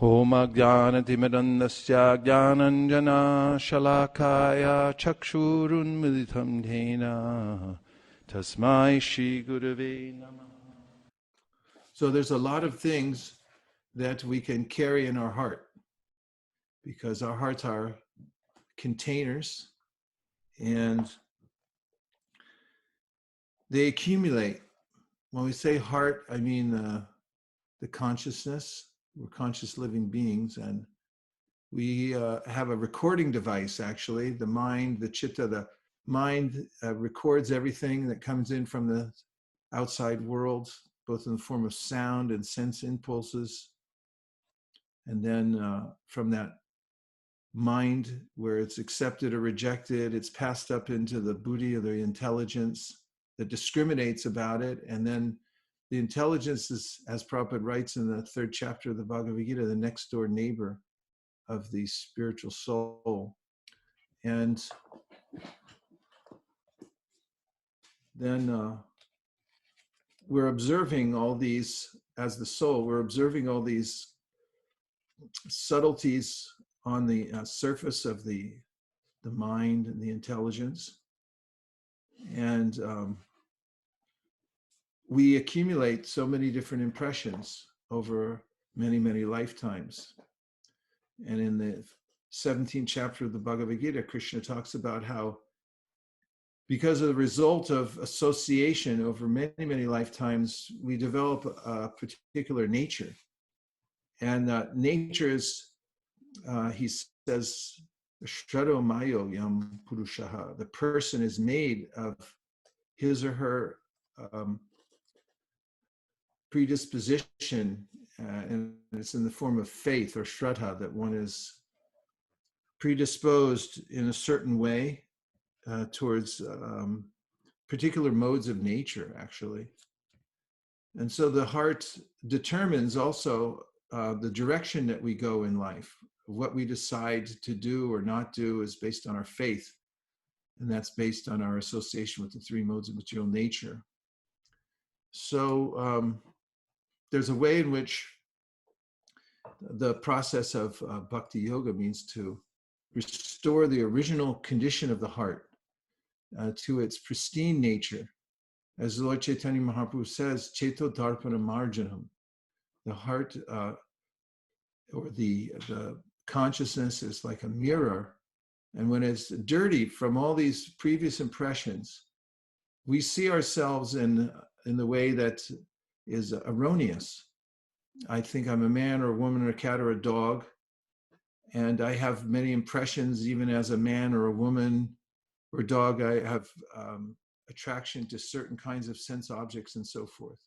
Om Ajnanatimidandasya Jnananjana Shalakaya Chakshurun Militam Dhena Tasmai Shri Gurave Namah. So there's a lot of things that we can carry in our heart, because our hearts are containers and they accumulate. When we say heart, I mean the consciousness. We're conscious living beings, and we have a recording device, actually. The mind, the chitta, the mind records everything that comes in from the outside world, both in the form of sound and sense impulses. And then from that mind, where it's accepted or rejected, it's passed up into the buddhi, or the intelligence that discriminates about it. And then the intelligence is, as Prabhupada writes in the 3rd chapter of the Bhagavad Gita, the next door neighbor of the spiritual soul. And then we're observing all these, as the soul, we're observing all these subtleties on the surface of the mind and the intelligence. And we accumulate so many different impressions over many, many lifetimes. And in the 17th chapter of the Bhagavad Gita, Krishna talks about how, because of the result of association over many, many lifetimes, we develop a particular nature. And nature is, he says, Shraddho Mayo Yam Purushaha. The person is made of his or her predisposition, and it's in the form of faith or shraddha, that one is predisposed in a certain way towards particular modes of nature, actually. And so the heart determines also the direction that we go in life. What we decide to do or not do is based on our faith, and that's based on our association with the 3 modes of material nature. So there's a way in which the process of bhakti yoga means to restore the original condition of the heart to its pristine nature. As Lord Chaitanya Mahaprabhu says, Cheto Darpana Marjanam. The heart, or the consciousness, is like a mirror. And when it's dirty from all these previous impressions, we see ourselves in the way that is erroneous. I think I'm a man or a woman or a cat or a dog, and I have many impressions. Even as a man or a woman or a dog, I have attraction to certain kinds of sense objects and so forth.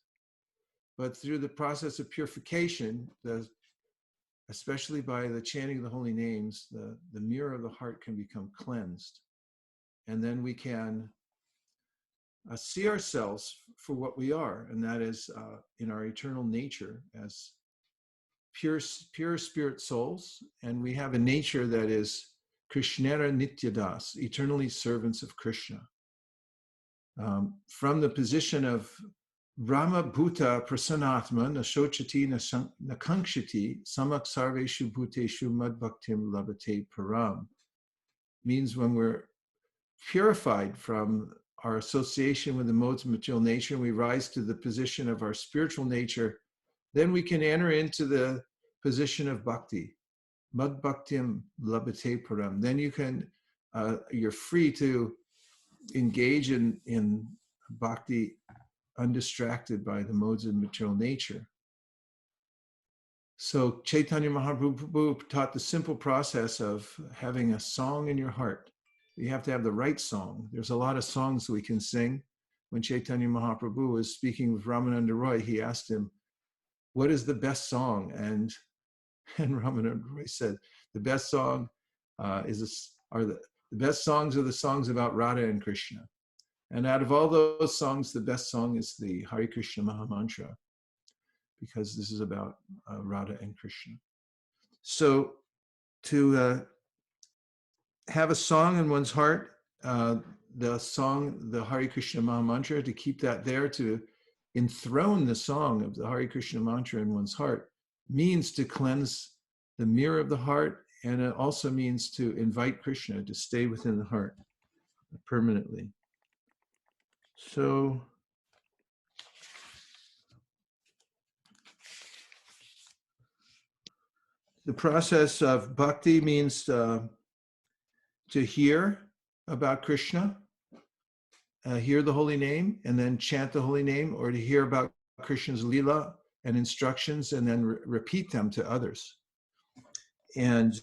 But through the process of purification, especially by the chanting of the holy names, the mirror of the heart can become cleansed. And then we can see ourselves for what we are, and that is in our eternal nature as pure spirit souls. And we have a nature that is Krishnera Nityadas, eternally servants of Krishna. From the position of Brahma Bhuta Prasanatma Nashochati Nakankshati Samak Sarveshu Bhuteshu Madbhaktim Labate Param, means when we're purified from our association with the modes of material nature, and we rise to the position of our spiritual nature, then we can enter into the position of bhakti. Mad bhaktim labate param. Then you can, you're free to engage in bhakti undistracted by the modes of material nature. So Chaitanya Mahaprabhu taught the simple process of having a song in your heart. You have to have the right song. There's a lot of songs we can sing. When Chaitanya Mahaprabhu was speaking with Ramananda Roy, he asked him, what is the best song? And Ramananda Roy said, the best song the best songs are the songs about Radha and Krishna. And out of all those songs, the best song is the Hare Krishna Maha Mantra, because this is about Radha and Krishna. So to have a song in one's heart, the Hare Krishna Maha Mantra, to keep that there, to enthrone the song of the Hare Krishna mantra in one's heart, means to cleanse the mirror of the heart, and it also means to invite Krishna to stay within the heart permanently. So the process of bhakti means to hear about Krishna, hear the holy name, and then chant the holy name, or to hear about Krishna's lila and instructions, and then repeat them to others. And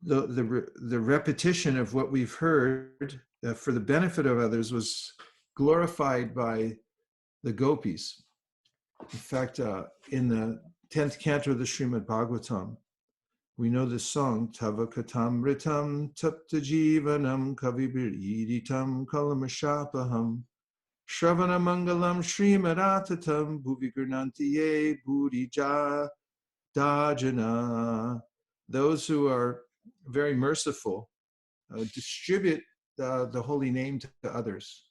the repetition of what we've heard for the benefit of others was glorified by the gopis. In fact, in the 10th canto of the Srimad Bhagavatam, we know this song, Tava Katam Ritam Tapta Jivanam Kavibiriditam Kalamashapaham Shravana Mangalam Srimadatatam Bhuvi Gurnantiye Buddhija Dajana. Those who are very merciful distribute the holy name to others.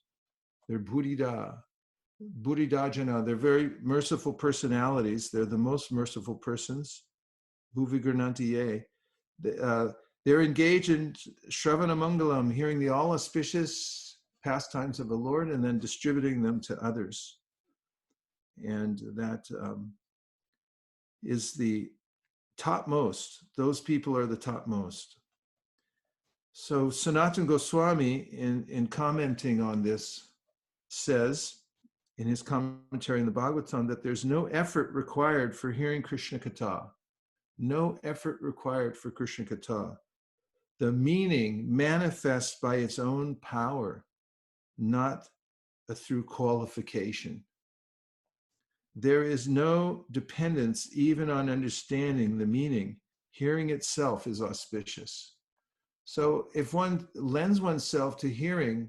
They're Buddhidajana. They're very merciful personalities. They're the most merciful persons. Bhuvigurnantiye. They're engaged in Shravana Mangalam, hearing the all auspicious pastimes of the Lord and then distributing them to others. And that is the topmost. Those people are the topmost. So Sanatana Goswami, in commenting on this, says in his commentary in the Bhagavatam that there's no effort required for hearing Krishna Katha. No effort required for Krishna Katha. The meaning manifests by its own power, not through qualification. There is no dependence even on understanding the meaning. Hearing itself is auspicious. So if one lends oneself to hearing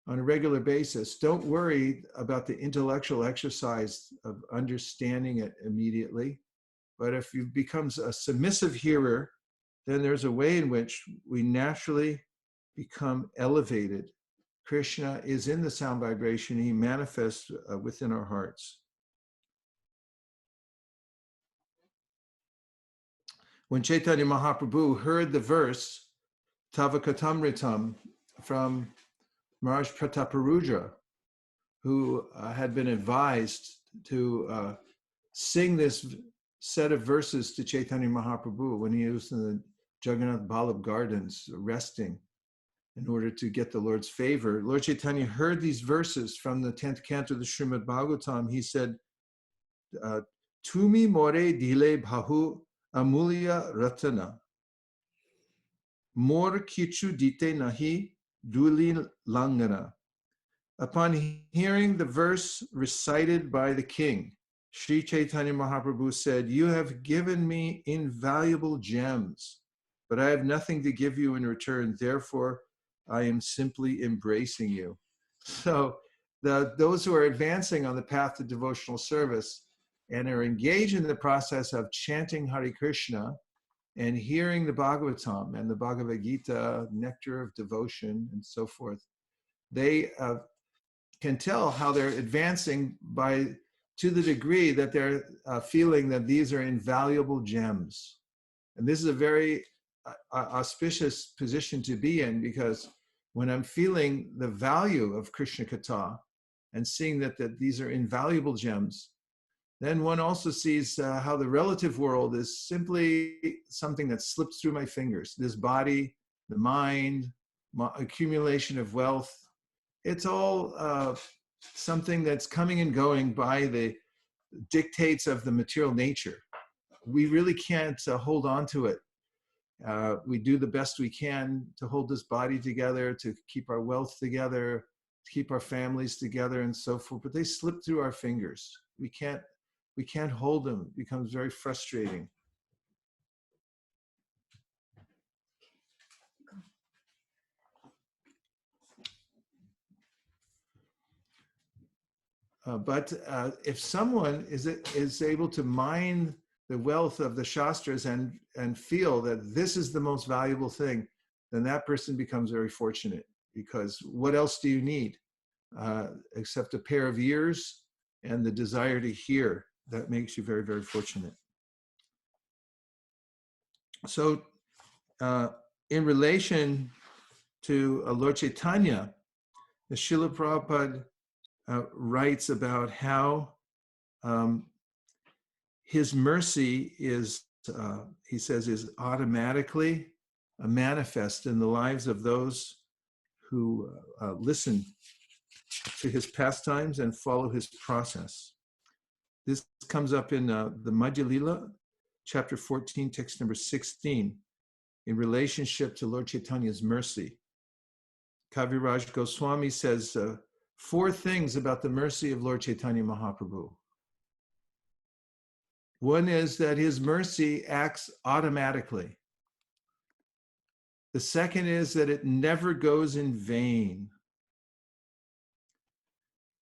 on a regular basis, don't worry about the intellectual exercise of understanding it immediately. But if you become a submissive hearer, then there's a way in which we naturally become elevated. Krishna is in the sound vibration. He manifests within our hearts. When Chaitanya Mahaprabhu heard the verse, Tava Katamritam, from Maharaj Prataparudra, who had been advised to sing this set of verses to Chaitanya Mahaprabhu when he was in the Jagannath Ballabh gardens resting in order to get the Lord's favor. Lord Chaitanya heard these verses from the 10th canto of the Srimad Bhagavatam. He said, Tumi more dile bhahu amulya ratana. More kichu dite nahi duli langana. Upon hearing the verse recited by the king, Sri Chaitanya Mahaprabhu said, you have given me invaluable gems, but I have nothing to give you in return. Therefore, I am simply embracing you. So those who are advancing on the path to devotional service and are engaged in the process of chanting Hare Krishna and hearing the Bhagavatam and the Bhagavad Gita, nectar of devotion and so forth, they can tell how they're advancing to the degree that they're feeling that these are invaluable gems. And this is a very auspicious position to be in, because when I'm feeling the value of Krishna Katha and seeing that these are invaluable gems, then one also sees how the relative world is simply something that slips through my fingers. This body, the mind, accumulation of wealth, it's all something that's coming and going by the dictates of the material nature. We really can't hold on to it. We do the best we can to hold this body together, to keep our wealth together, to keep our families together and so forth, but they slip through our fingers. We can't hold them. It becomes very frustrating. But if someone is able to mine the wealth of the Shastras and feel that this is the most valuable thing, then that person becomes very fortunate, because what else do you need except a pair of ears and the desire to hear? That makes you very, very fortunate. So in relation to Lord Chaitanya, the Srila Prabhupada writes about how um, his mercy is, he says, is automatically manifest in the lives of those who listen to his pastimes and follow his process. This comes up in the Madhya Lila, chapter 14, text number 16, in relationship to Lord Chaitanya's mercy. Kaviraj Goswami says 4 things about the mercy of Lord Chaitanya Mahaprabhu. One is that his mercy acts automatically. The second is that it never goes in vain.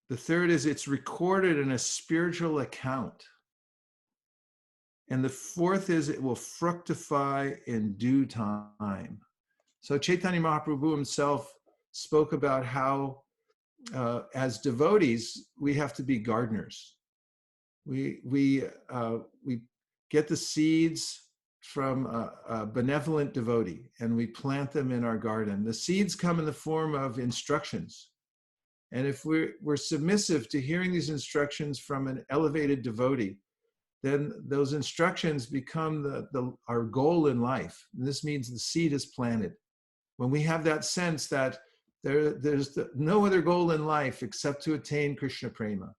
The third is it's recorded in a spiritual account. And the fourth is it will fructify in due time. So Chaitanya Mahaprabhu himself spoke about how as devotees, we have to be gardeners. We get the seeds from a benevolent devotee and we plant them in our garden. The seeds come in the form of instructions. And if we're submissive to hearing these instructions from an elevated devotee, then those instructions become our goal in life. And this means the seed is planted. When we have that sense that there's no other goal in life except to attain Krishna Prema,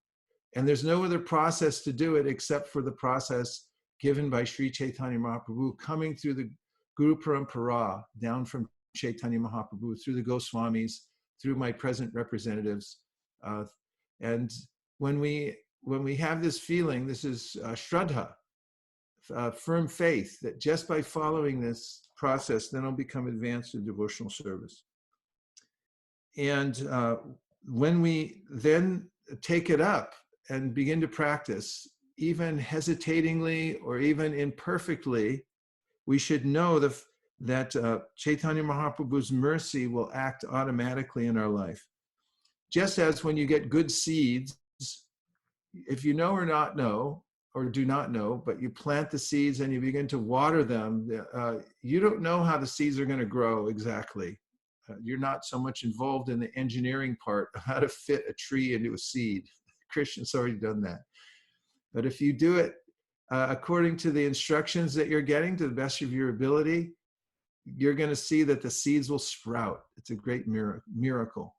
and there's no other process to do it except for the process given by Sri Chaitanya Mahaprabhu, coming through the Guru Parampara, down from Chaitanya Mahaprabhu, through the Goswamis, through my present representatives. And when we have this feeling, this is Shraddha, firm faith, that just by following this process, then I'll become advanced in devotional service. And when we then take it up and begin to practice, even hesitatingly or even imperfectly, we should know that Chaitanya Mahaprabhu's mercy will act automatically in our life. Just as when you get good seeds, if you know or not know, or do not know, but you plant the seeds and you begin to water them, you don't know how the seeds are going to grow exactly. You're not so much involved in the engineering part of how to fit a tree into a seed. Krishna's already done that. But if you do it according to the instructions that you're getting to the best of your ability, you're going to see that the seeds will sprout. It's a great miracle.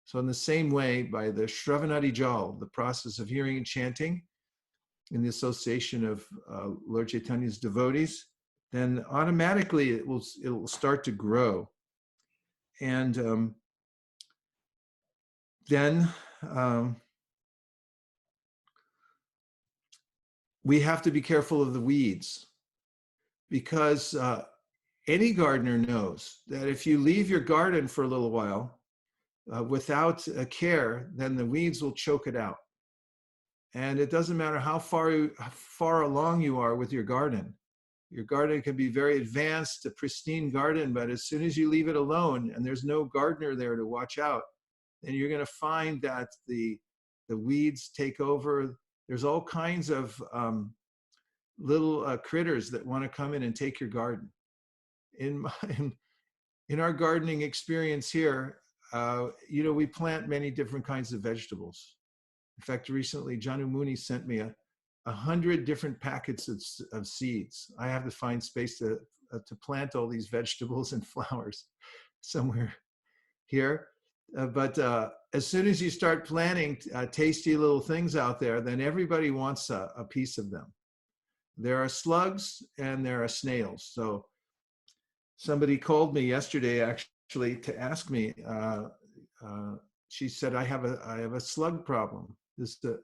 So in the same way, by the Shravanadi Jal, the process of hearing and chanting in the association of Lord Chaitanya's devotees, then automatically it will start to grow. And then we have to be careful of the weeds, because any gardener knows that if you leave your garden for a little while without care, then the weeds will choke it out. And it doesn't matter how far along you are with your garden. Your garden can be very advanced, a pristine garden, but as soon as you leave it alone and there's no gardener there to watch out, then you're going to find that the weeds take over. There's all kinds of little critters that want to come in and take your garden. In our gardening experience here, we plant many different kinds of vegetables. In fact, recently, Janu Muni sent me 100 different packets of seeds. I have to find space to plant all these vegetables and flowers somewhere here. But as soon as you start planting tasty little things out there, then everybody wants a piece of them. There are slugs and there are snails. So somebody called me yesterday actually to ask me, she said, I have a slug problem. This is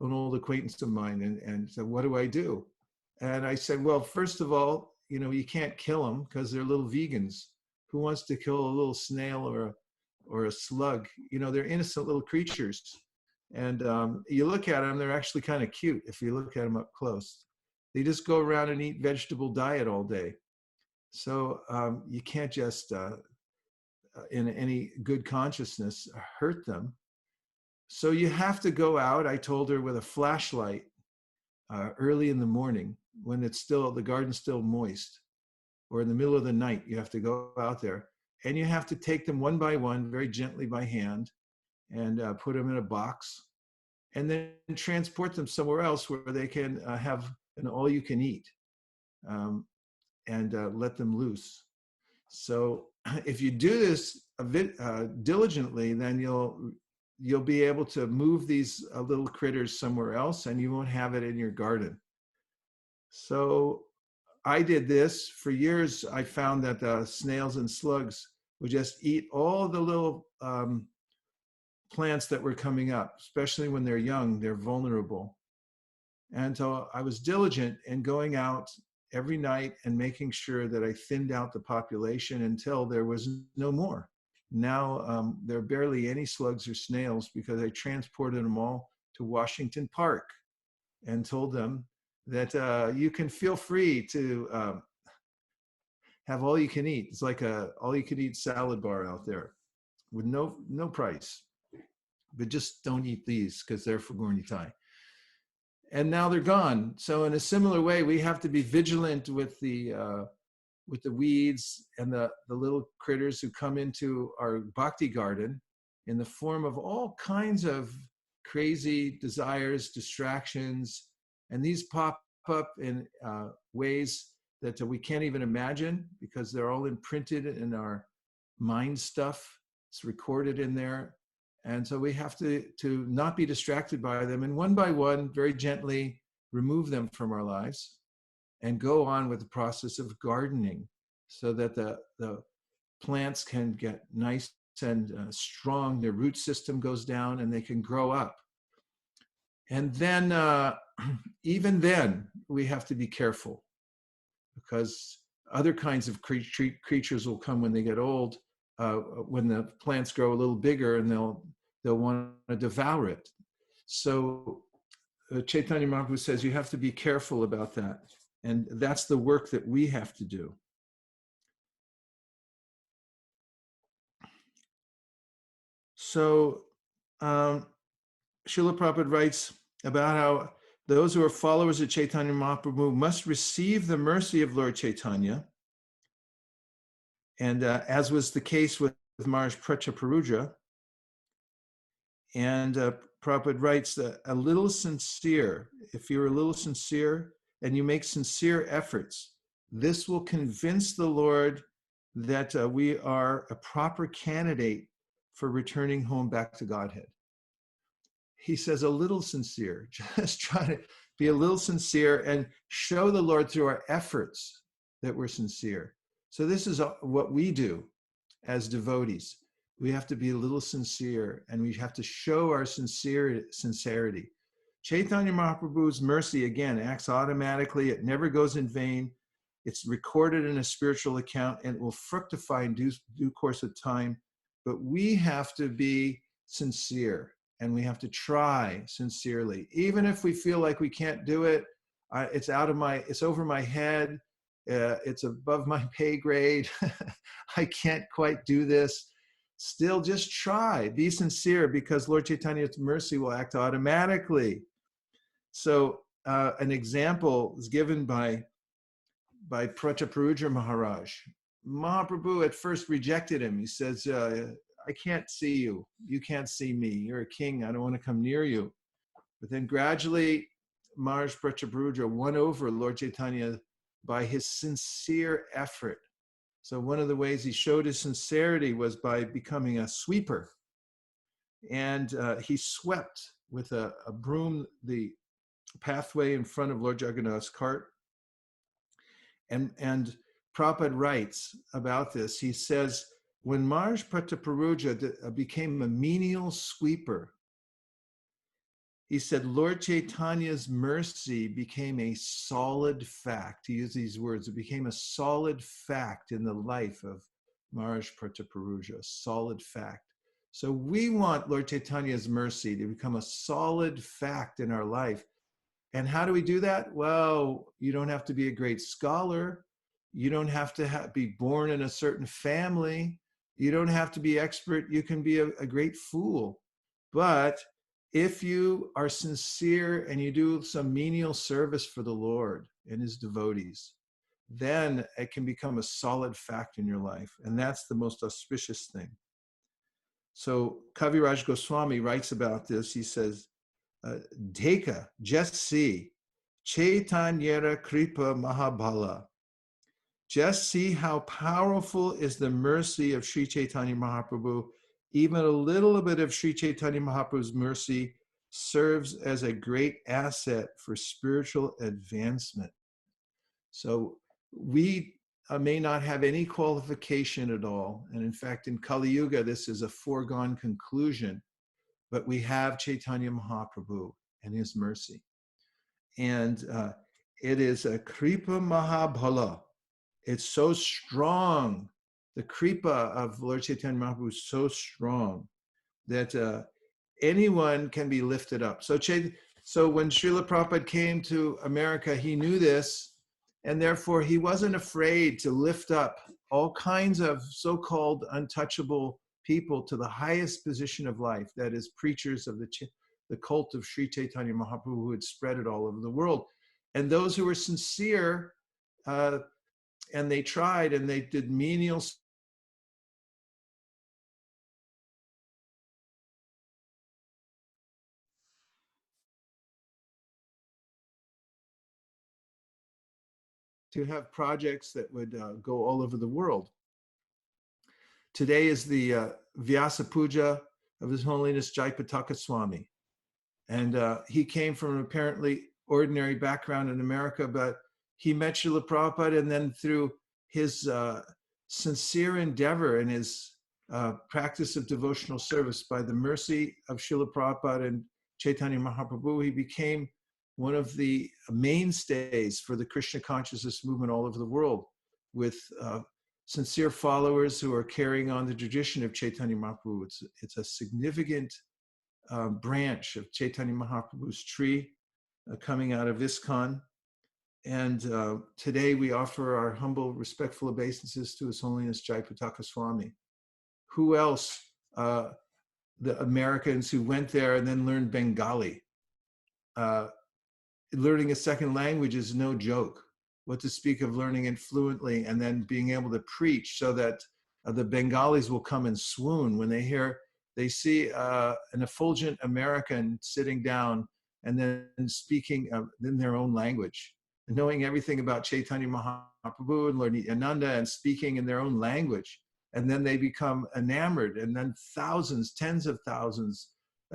an old acquaintance of mine, and said, what do I do? And I said, well, first of all, you can't kill them because they're little vegans. Who wants to kill a little snail or a slug? They're innocent little creatures. And you look at them, they're actually kind of cute if you look at them up close. They just go around and eat vegetable diet all day. So you can't just, in any good consciousness, hurt them. So you have to go out, I told her, with a flashlight early in the morning when the garden's still moist. or in the middle of the night, you have to go out there, and you have to take them one by one, very gently by hand, and put them in a box, and then transport them somewhere else where they can have an all-you-can-eat, um, and let them loose. So if you do this diligently, then you'll be able to move these little critters somewhere else, and you won't have it in your garden. So I did this for years. I found that the snails and slugs would just eat all the little plants that were coming up, especially when they're young, they're vulnerable. And so I was diligent in going out every night and making sure that I thinned out the population until there was no more. Now there are barely any slugs or snails because I transported them all to Washington Park and told them that you can feel free to have all you can eat. It's like a all you can eat salad bar out there with no price. But just don't eat these because they're for Gornitai. And now they're gone. So in a similar way, we have to be vigilant with the weeds and the little critters who come into our bhakti garden in the form of all kinds of crazy desires, distractions, and these pop up in ways that we can't even imagine because they're all imprinted in our mind stuff. It's recorded in there. And so we have to not be distracted by them, and one by one, very gently remove them from our lives and go on with the process of gardening so that the plants can get nice and strong, their root system goes down and they can grow up. And then, even then, we have to be careful because other kinds of creatures will come when they get old, when the plants grow a little bigger, and they'll want to devour it. So Chaitanya Mahaprabhu says you have to be careful about that. And that's the work that we have to do. So Srila Prabhupada writes about how those who are followers of Chaitanya Mahaprabhu must receive the mercy of Lord Chaitanya. And as was the case with Maharaj Prataparuja, and Prabhupada writes that a little sincere, if you're a little sincere and you make sincere efforts, this will convince the Lord that we are a proper candidate for returning home back to Godhead. He says a little sincere, just try to be a little sincere and show the Lord through our efforts that we're sincere. So this is what we do as devotees. We have to be a little sincere, and we have to show our sincerity. Chaitanya Mahaprabhu's mercy, again, acts automatically. It never goes in vain. It's recorded in a spiritual account, and it will fructify in due course of time. But we have to be sincere, and we have to try sincerely. Even if we feel like we can't do it, it's over my head, it's above my pay grade, I can't quite do this. Still, just try, be sincere, because Lord Chaitanya's mercy will act automatically. So an example is given by Prataparuja Maharaj. Mahaprabhu at first rejected him. He says, I can't see you. You can't see me. You're a king. I don't want to come near you. But then gradually, Maharaj Prataparuja won over Lord Chaitanya by his sincere effort. So one of the ways he showed his sincerity was by becoming a sweeper. And he swept with a broom the pathway in front of Lord Jagannath's cart. And Prabhupada writes about this. He says, when Maharaj Prataparuja became a menial sweeper, he said, Lord Chaitanya's mercy became a solid fact. He used these words. It became a solid fact in the life of Maharaj Prataparuja, a solid fact. So we want Lord Chaitanya's mercy to become a solid fact in our life. And how do we do that? Well, you don't have to be a great scholar. You don't have to be born in a certain family. You don't have to be expert. You can be a great fool. But if you are sincere and you do some menial service for the Lord and his devotees, then it can become a solid fact in your life. And that's the most auspicious thing. So Kaviraj Goswami writes about this. He says, Dheka, just see, Chaitanyara Kripa Mahabhala. Just see how powerful is the mercy of Sri Chaitanya Mahaprabhu. Even a little bit of Sri Chaitanya Mahaprabhu's mercy serves as a great asset for spiritual advancement. So we may not have any qualification at all. And in fact, in Kali Yuga, this is a foregone conclusion. But we have Chaitanya Mahaprabhu and his mercy. And it is a Kripa Mahabhala. It's so strong. The Kripa of Lord Chaitanya Mahaprabhu is so strong that anyone can be lifted up. So when Srila Prabhupada came to America, he knew this, and therefore he wasn't afraid to lift up all kinds of so-called untouchable people to the highest position of life, that is, preachers of the cult of Sri Chaitanya Mahaprabhu, who had spread it all over the world. And those who were sincere, and they tried and they did menial to have projects that would go all over the world. Today is the Vyasa Puja of His Holiness Jayapataka Swami. And he came from an apparently ordinary background in America, but he met Srila Prabhupada, and then through his sincere endeavor and his practice of devotional service, by the mercy of Srila Prabhupada and Chaitanya Mahaprabhu, he became one of the mainstays for the Krishna consciousness movement all over the world, with sincere followers who are carrying on the tradition of Chaitanya Mahaprabhu. It's a significant branch of Chaitanya Mahaprabhu's tree coming out of ISKCON. And today we offer our humble, respectful obeisances to His Holiness Jayapataka Swami. Who else? The Americans who went there and then learned Bengali. Learning a second language is no joke. What to speak of learning it fluently and then being able to preach, so that the Bengalis will come and swoon when they see an effulgent American sitting down and then speaking in their own language, knowing everything about Chaitanya Mahaprabhu and Lord Nityananda, and speaking in their own language. And then they become enamored, and then thousands, tens of thousands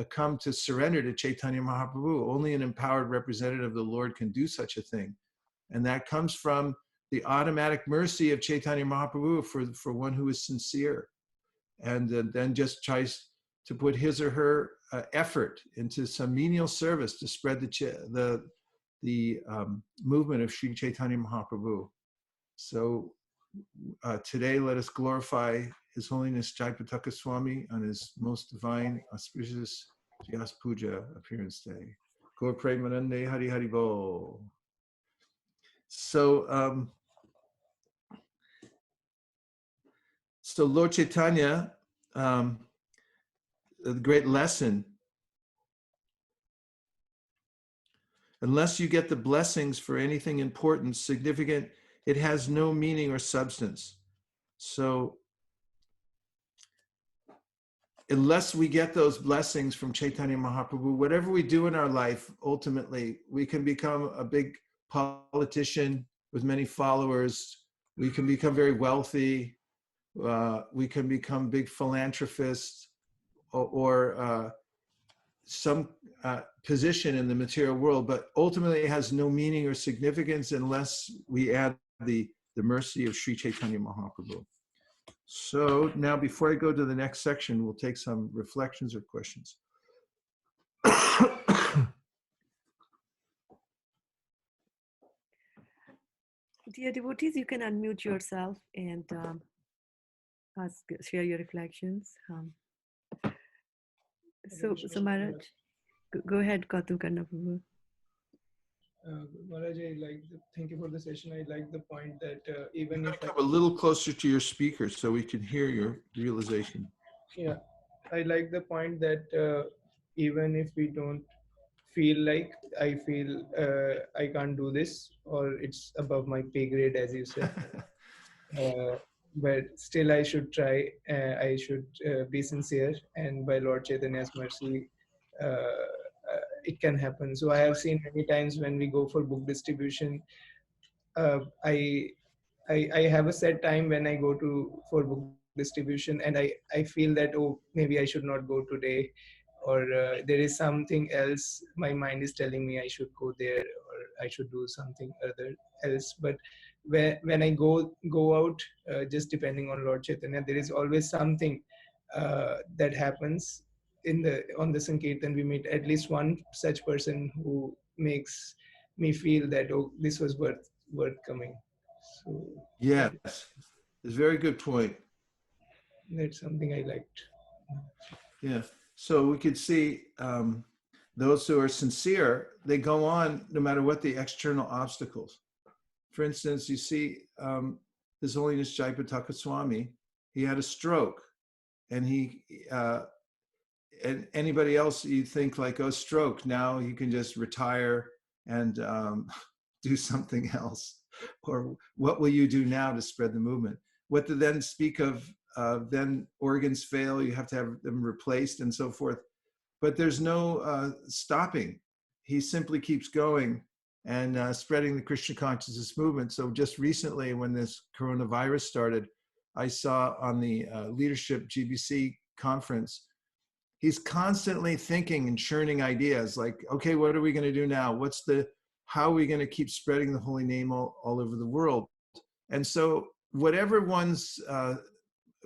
come to surrender to Chaitanya Mahaprabhu. Only an empowered representative of the Lord can do such a thing. And that comes from the automatic mercy of Chaitanya Mahaprabhu for one who is sincere, and then just tries to put his or her effort into some menial service to spread the movement of Sri Chaitanya Mahaprabhu. So today, let us glorify His Holiness Jayapataka Swami on his most divine, auspicious Vyasa Puja appearance day. Gaur Premanande Hari Hari Bol. So Lord Chaitanya, the great lesson, unless you get the blessings for anything important, significant, it has no meaning or substance. So unless we get those blessings from Chaitanya Mahaprabhu, whatever we do in our life, ultimately, we can become a big politician with many followers. We can become very wealthy. We can become big philanthropists, or some position in the material world, but ultimately it has no meaning or significance unless we add the mercy of Sri Chaitanya Mahaprabhu. So now, before I go to the next section, we'll take some reflections or questions. Dear devotees, you can unmute yourself and share your reflections. So Maharaj, go ahead, Kautum Karna Prabhu. Maharaj, thank you for the session. I like the point that even if come a little closer to your speaker so we can hear your realization. Yeah, I like the point that even if we don't I feel I can't do this, or it's above my pay grade, as you said. But still, I should try. I should be sincere, and by Lord Chaitanya's mercy, it can happen. So I have seen many times when we go for book distribution, uh, I, I have a set time when I go to for book distribution, and I feel that, oh, maybe I should not go today, or there is something else. My mind is telling me I should go there, or I should do something other else. But when I go out, just depending on Lord Chaitanya, there is always something that happens on the Sankirtan. We meet at least one such person who makes me feel that, oh, this was worth coming. So Yes, that, it's a very good point. that's something I liked. Yeah. So we could see those who are sincere, they go on no matter what the external obstacles. For instance, you see His Holiness Jaipataka Swami, he had a stroke, and and anybody else, you think like, oh, stroke, now you can just retire and do something else. Or what will you do now to spread the movement? What to then speak of, then organs fail, you have to have them replaced and so forth. But there's no stopping. He simply keeps going and spreading the Krishna consciousness movement. So just recently, when this coronavirus started, I saw on the Leadership GBC conference, he's constantly thinking and churning ideas like, okay, what are we going to do now? How are we going to keep spreading the holy name all over the world? And so whatever one's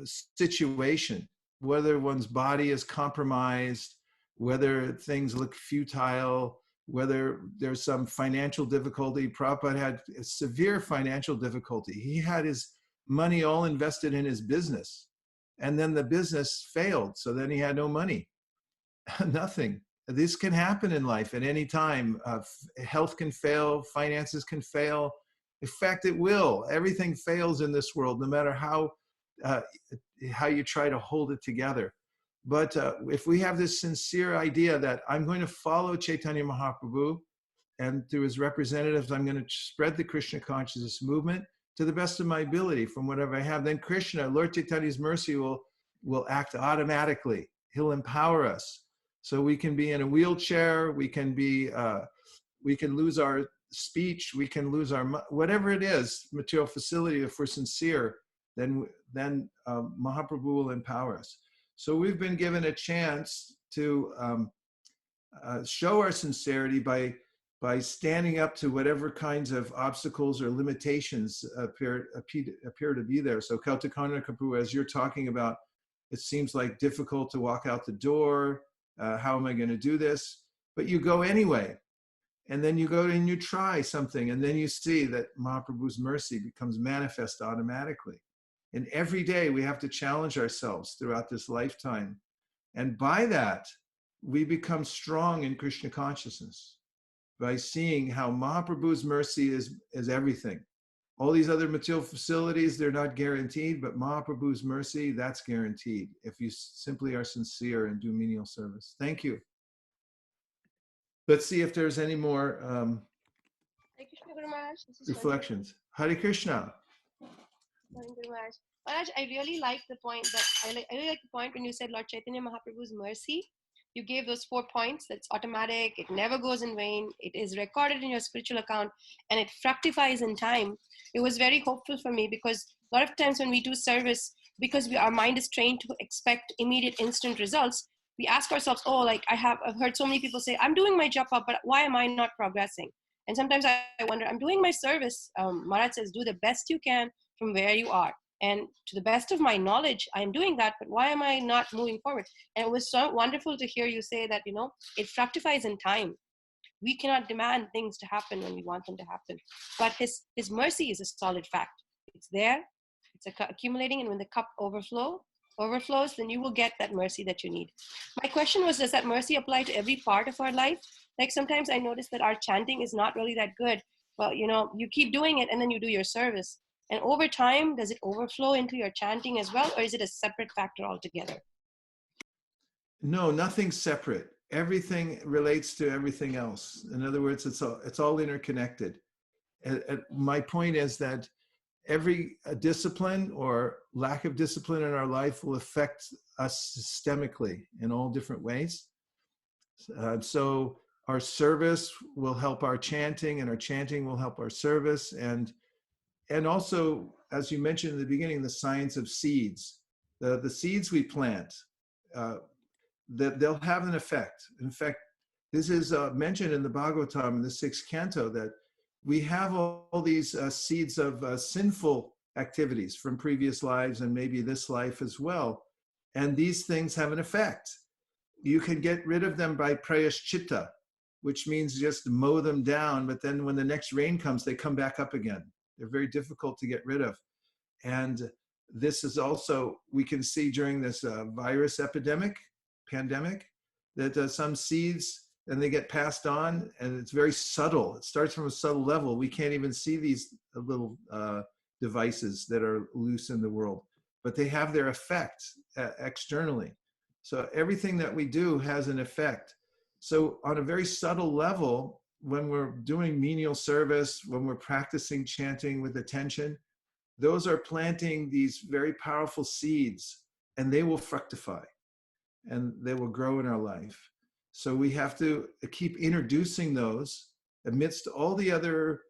situation, whether one's body is compromised, whether things look futile, whether there's some financial difficulty. Prabhupada had a severe financial difficulty. He had his money all invested in his business, and then the business failed. So then he had no money, nothing. This can happen in life at any time. Health can fail, finances can fail. In fact, it will. Everything fails in this world, no matter how you try to hold it together. But if we have this sincere idea that I'm going to follow Chaitanya Mahaprabhu, and through his representatives, I'm going to spread the Krishna consciousness movement to the best of my ability from whatever I have, then Krishna, Lord Chaitanya's mercy will act automatically. He'll empower us. So we can be in a wheelchair, we can lose our speech, we can lose our, whatever it is, material facility. If we're sincere, then Mahaprabhu will empower us. So we've been given a chance to show our sincerity by standing up to whatever kinds of obstacles or limitations appear to be there. So Kautakana Kapu, as you're talking about, it seems like difficult to walk out the door. How am I going to do this? But you go anyway. And then you go and you try something, and then you see that Mahaprabhu's mercy becomes manifest automatically. And every day we have to challenge ourselves throughout this lifetime. And by that, we become strong in Krishna consciousness by seeing how Mahaprabhu's mercy is everything. All these other material facilities, they're not guaranteed, but Mahaprabhu's mercy, that's guaranteed if you simply are sincere and do menial service. Thank you. Let's see if there's any more Hare Krishna Guru Maharaj. This is reflections. Hare Krishna. Guru Maharaj. Maharaj, I really like the point I really like the point when you said Lord Chaitanya Mahaprabhu's mercy. You gave those 4 points. That's automatic. It never goes in vain. It is recorded in your spiritual account, and it fructifies in time. It was very hopeful for me, because a lot of times when we do service, because our mind is trained to expect immediate, instant results, we ask ourselves, oh, like I've heard so many people say, I'm doing my japa, but why am I not progressing? And sometimes I wonder, I'm doing my service. Maharaj says, do the best you can from where you are. And to the best of my knowledge, I'm doing that, but why am I not moving forward? And it was so wonderful to hear you say that, it fructifies in time. We cannot demand things to happen when we want them to happen. But his mercy is a solid fact. It's there, it's accumulating, and when the cup overflows, then you will get that mercy that you need. My question was, does that mercy apply to every part of our life? Like sometimes I notice that our chanting is not really that good. Well, you keep doing it and then you do your service. And over time, does it overflow into your chanting as well, or is it a separate factor altogether? No, nothing's separate. everything relates to everything else. In other words, it's all interconnected. And my point is that every discipline or lack of discipline in our life will affect us systemically in all different ways. So our service will help our chanting, and our chanting will help our service. And also, as you mentioned in the beginning, the science of seeds. The seeds we plant, that they'll have an effect. In fact, this is mentioned in the Bhagavatam in the 6th canto, that we have all these seeds of sinful activities from previous lives and maybe this life as well. And these things have an effect. You can get rid of them by prayashchitta, which means just mow them down, but then when the next rain comes, they come back up again. They're very difficult to get rid of. And this is also, we can see during this virus pandemic, that some seeds, and they get passed on, and it's very subtle. It starts from a subtle level. We can't even see these little devices that are loose in the world, but they have their effect externally. So everything that we do has an effect. So on a very subtle level, when we're doing menial service, when we're practicing chanting with attention, those are planting these very powerful seeds, and they will fructify and they will grow in our life. So we have to keep introducing those amidst all the other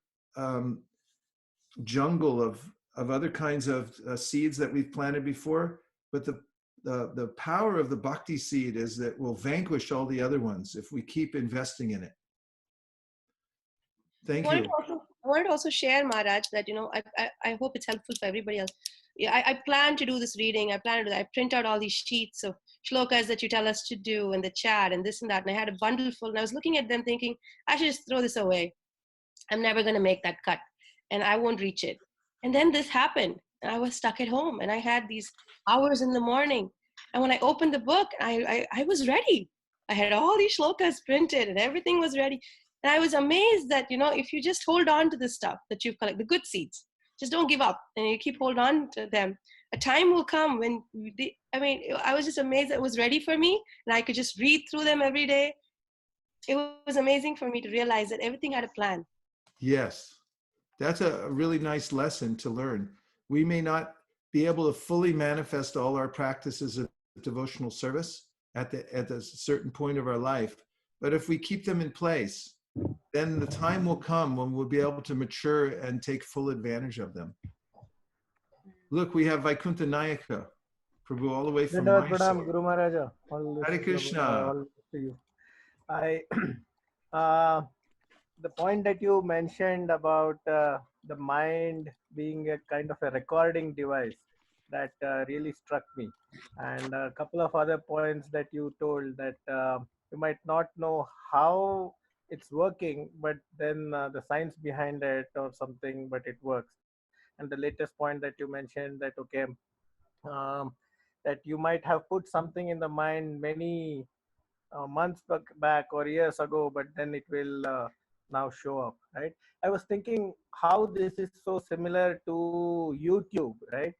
jungle of other kinds of seeds that we've planted before. But the power of the bhakti seed is that we'll vanquish all the other ones if we keep investing in it. Thank you. I wanted to also share, Maharaj, that, I hope it's helpful for everybody else. Yeah, I plan to do this reading. I print out all these sheets of shlokas that you tell us to do, and the chat and this and that. And I had a bundle full, and I was looking at them thinking, I should just throw this away. I'm never going to make that cut, and I won't reach it. And then this happened, and I was stuck at home, and I had these hours in the morning. And when I opened the book, I was ready. I had all these shlokas printed, and everything was ready. And I was amazed that, if you just hold on to the stuff that you've collected, the good seeds, just don't give up, and you keep hold on to them. A time will come when, I was just amazed that it was ready for me, and I could just read through them every day. It was amazing for me to realize that everything had a plan. Yes, that's a really nice lesson to learn. We may not be able to fully manifest all our practices of devotional service at a certain point of our life, but if we keep them in place, then the time will come when we'll be able to mature and take full advantage of them. Look, we have Vaikuntha Nayaka, Prabhu, all the way from Mysore. Guru Maharaja. Hare Krishna. All to you. The point that you mentioned about the mind being a kind of a recording device, that really struck me. And a couple of other points that you told, that you might not know how it's working, but then the science behind it or something, but it works. And the latest point that you mentioned, that that you might have put something in the mind many months back or years ago, but then it will now show up, right? I was thinking how this is so similar to YouTube, right?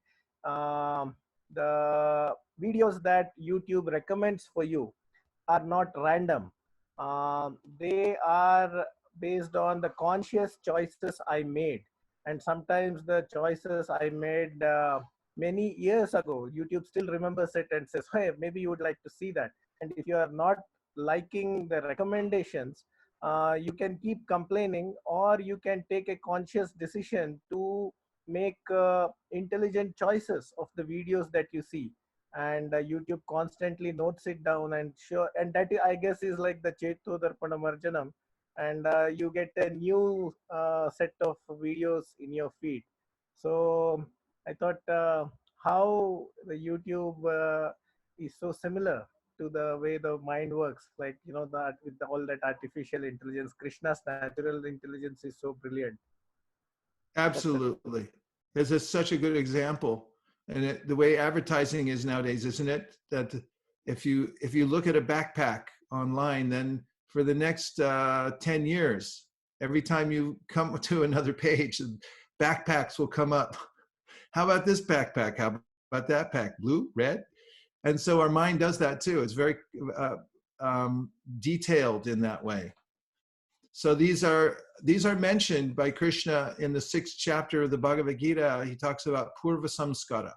The videos that YouTube recommends for you are not random. They are based on the conscious choices I made. And sometimes the choices I made many years ago, YouTube still remembers it and says, hey, maybe you would like to see that. And if you are not liking the recommendations, you can keep complaining, or you can take a conscious decision to make intelligent choices of the videos that you see. And YouTube constantly notes it down, and that I guess is like the Cheto Darpana Marjanam, and you get a new set of videos in your feed. So I thought how the YouTube is so similar to the way the mind works, like, that with all that artificial intelligence. Krishna's natural intelligence is so brilliant. Absolutely. This is such a good example. And the way advertising is nowadays, isn't it? That if you look at a backpack online, then for the next 10 years, every time you come to another page, backpacks will come up. How about this backpack? How about that pack? Blue, red? And so our mind does that too. It's very detailed in that way. So these are mentioned by Krishna in the 6th chapter of the Bhagavad Gita. He talks about purva samskara.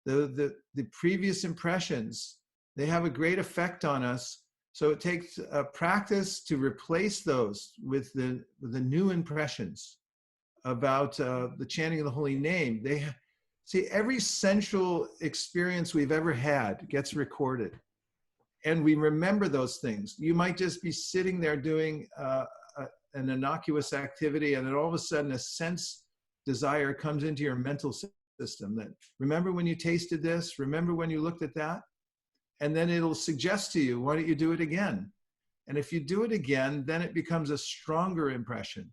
The previous impressions, they have a great effect on us. So it takes a practice to replace those with the new impressions about the chanting of the holy name. See, every sensual experience we've ever had gets recorded, and we remember those things. You might just be sitting there doing an innocuous activity, and then all of a sudden a sense desire comes into your mental system that, remember when you tasted this? Remember when you looked at that? And then it'll suggest to you, why don't you do it again? And if you do it again, then it becomes a stronger impression.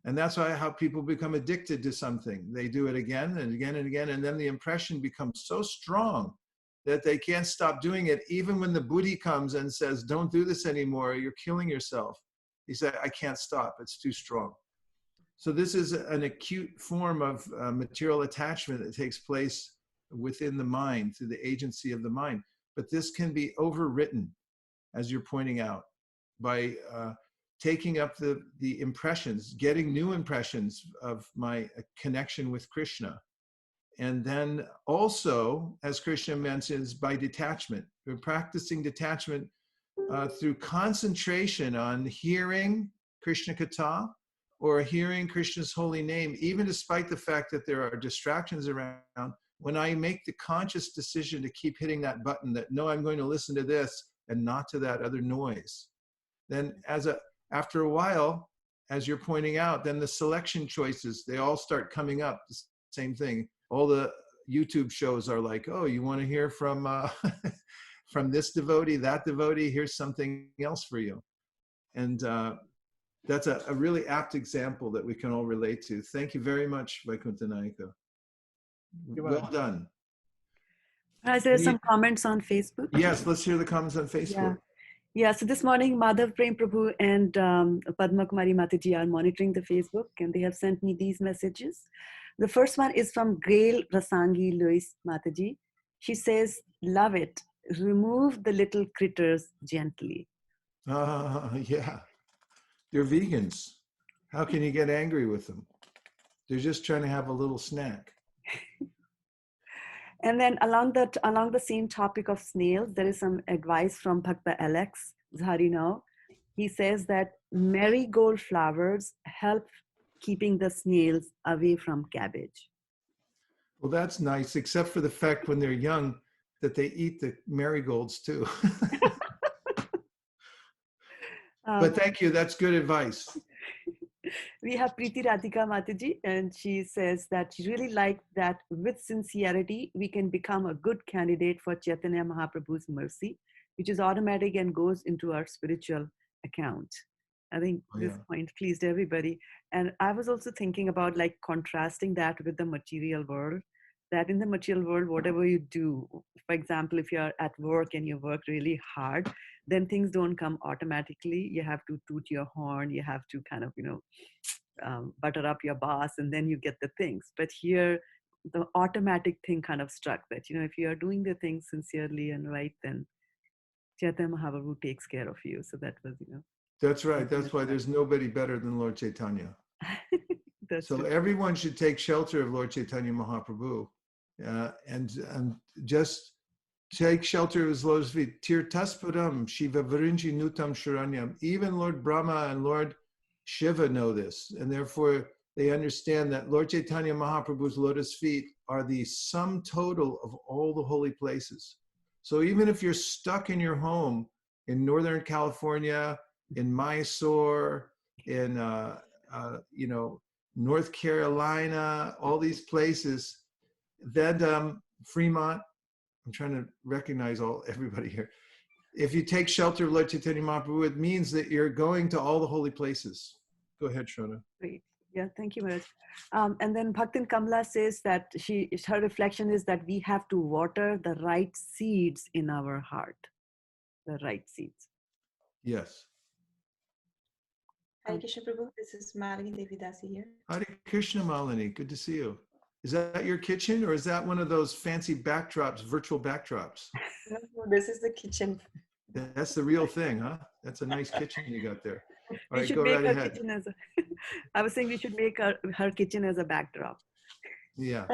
And that's how people become addicted to something. They do it again and again and again, and then the impression becomes so strong that they can't stop doing it. Even when the Buddhi comes and says, don't do this anymore, you're killing yourself. He said, I can't stop, it's too strong. So this is an acute form of material attachment that takes place within the mind, through the agency of the mind. But this can be overwritten, as you're pointing out, by taking up the impressions, getting new impressions of my connection with Krishna. And then also, as Krishna mentions, by detachment. We're practicing detachment through concentration on hearing Krishna Katha or hearing Krishna's holy name, even despite the fact that there are distractions around. When I make the conscious decision to keep hitting that button that, no, I'm going to listen to this and not to that other noise, then after a while, as you're pointing out, then the selection choices, they all start coming up. The same thing. All the YouTube shows are like, oh, you want to hear from from this devotee, that devotee, here's something else for you. And that's a really apt example that we can all relate to. Thank you very much, Vaikuntha. Well done. There are some comments on Facebook. Yes, let's hear the comments on Facebook. Yeah, so this morning, Madhav Prem Prabhu and Padma Kumari Mataji are monitoring the Facebook, and they have sent me these messages. The first one is from Grail Rasangi Louis Mataji. She says, love it. Remove the little critters gently. Yeah. They're vegans. How can you get angry with them? They're just trying to have a little snack. And then along the same topic of snails, there is some advice from Bhakta Alex Zaharino. He says that marigold flowers help keeping the snails away from cabbage. Well, that's nice, except for the fact when they're young that they eat the marigolds too. But thank you, that's good advice. We have Preeti Radhika Mataji, and she says that she really liked that with sincerity, we can become a good candidate for Chaitanya Mahaprabhu's mercy, which is automatic and goes into our spiritual account. I think this point pleased everybody. And I was also thinking about like contrasting that with the material world, that in the material world, whatever you do, for example, if you're at work and you work really hard, then things don't come automatically. You have to toot your horn, you have to kind of, butter up your boss, and then you get the things. But here, the automatic thing kind of struck that, if you are doing the things sincerely and right, then Chaitanya Mahaprabhu takes care of you. So that was, That's right. That's why there's nobody better than Lord Chaitanya. So true. Everyone should take shelter of Lord Chaitanya Mahaprabhu and just take shelter of his lotus feet. Tirtaspadam Shiva Varinji Nutam Sharanyam. Even Lord Brahma and Lord Shiva know this, and therefore they understand that Lord Chaitanya Mahaprabhu's lotus feet are the sum total of all the holy places. So even if you're stuck in your home in Northern California, in Mysore, in North Carolina, all these places, then Fremont, I'm trying to recognize everybody here. If you take shelter of Lord Chaitanya Mahaprabhu, it means that you're going to all the holy places. Go ahead, Shona. Great. Yeah, thank you, Maharaj. And then Bhaktin Kamla says that her reflection is that we have to water the right seeds in our heart. The right seeds. Yes. Hare Krishna Prabhu, this is Malini Devi Dasa here. Hare Krishna, Malini, good to see you. Is that your kitchen, or is that one of those fancy backdrops, virtual backdrops? No, this is the kitchen. That's the real thing, huh? That's a nice kitchen you got there. All We right, should go make right her ahead. kitchen as a, I was saying we should make her kitchen as a backdrop. Yeah.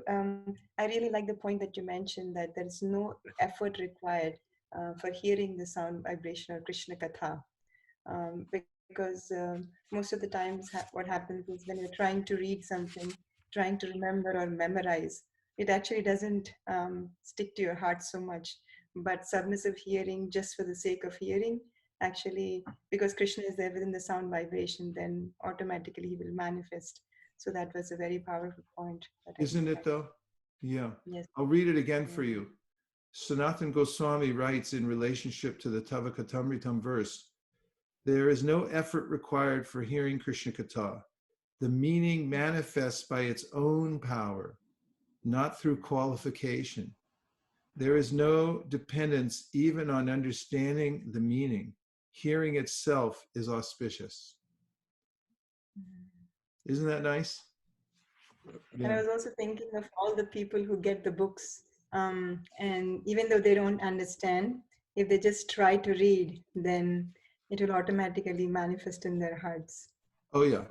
I really like the point that you mentioned that there's no effort required for hearing the sound vibration or Krishna Katha. Because most of the times what happens is when you're trying to read something, trying to remember or memorize, it actually doesn't stick to your heart so much. But submissive hearing, just for the sake of hearing, actually, because Krishna is there within the sound vibration, then automatically he will manifest. So that was a very powerful point. That Isn't it though? Yeah. Yes. I'll read it again for you. Sanatana Goswami writes in relationship to the Tavakatamritam verse, there is no effort required for hearing Krishna Katha. The meaning manifests by its own power, not through qualification. There is no dependence even on understanding the meaning. Hearing itself is auspicious. Isn't that nice? And I was also thinking of all the people who get the books, and even though they don't understand, if they just try to read, then it will automatically manifest in their hearts. Oh yeah,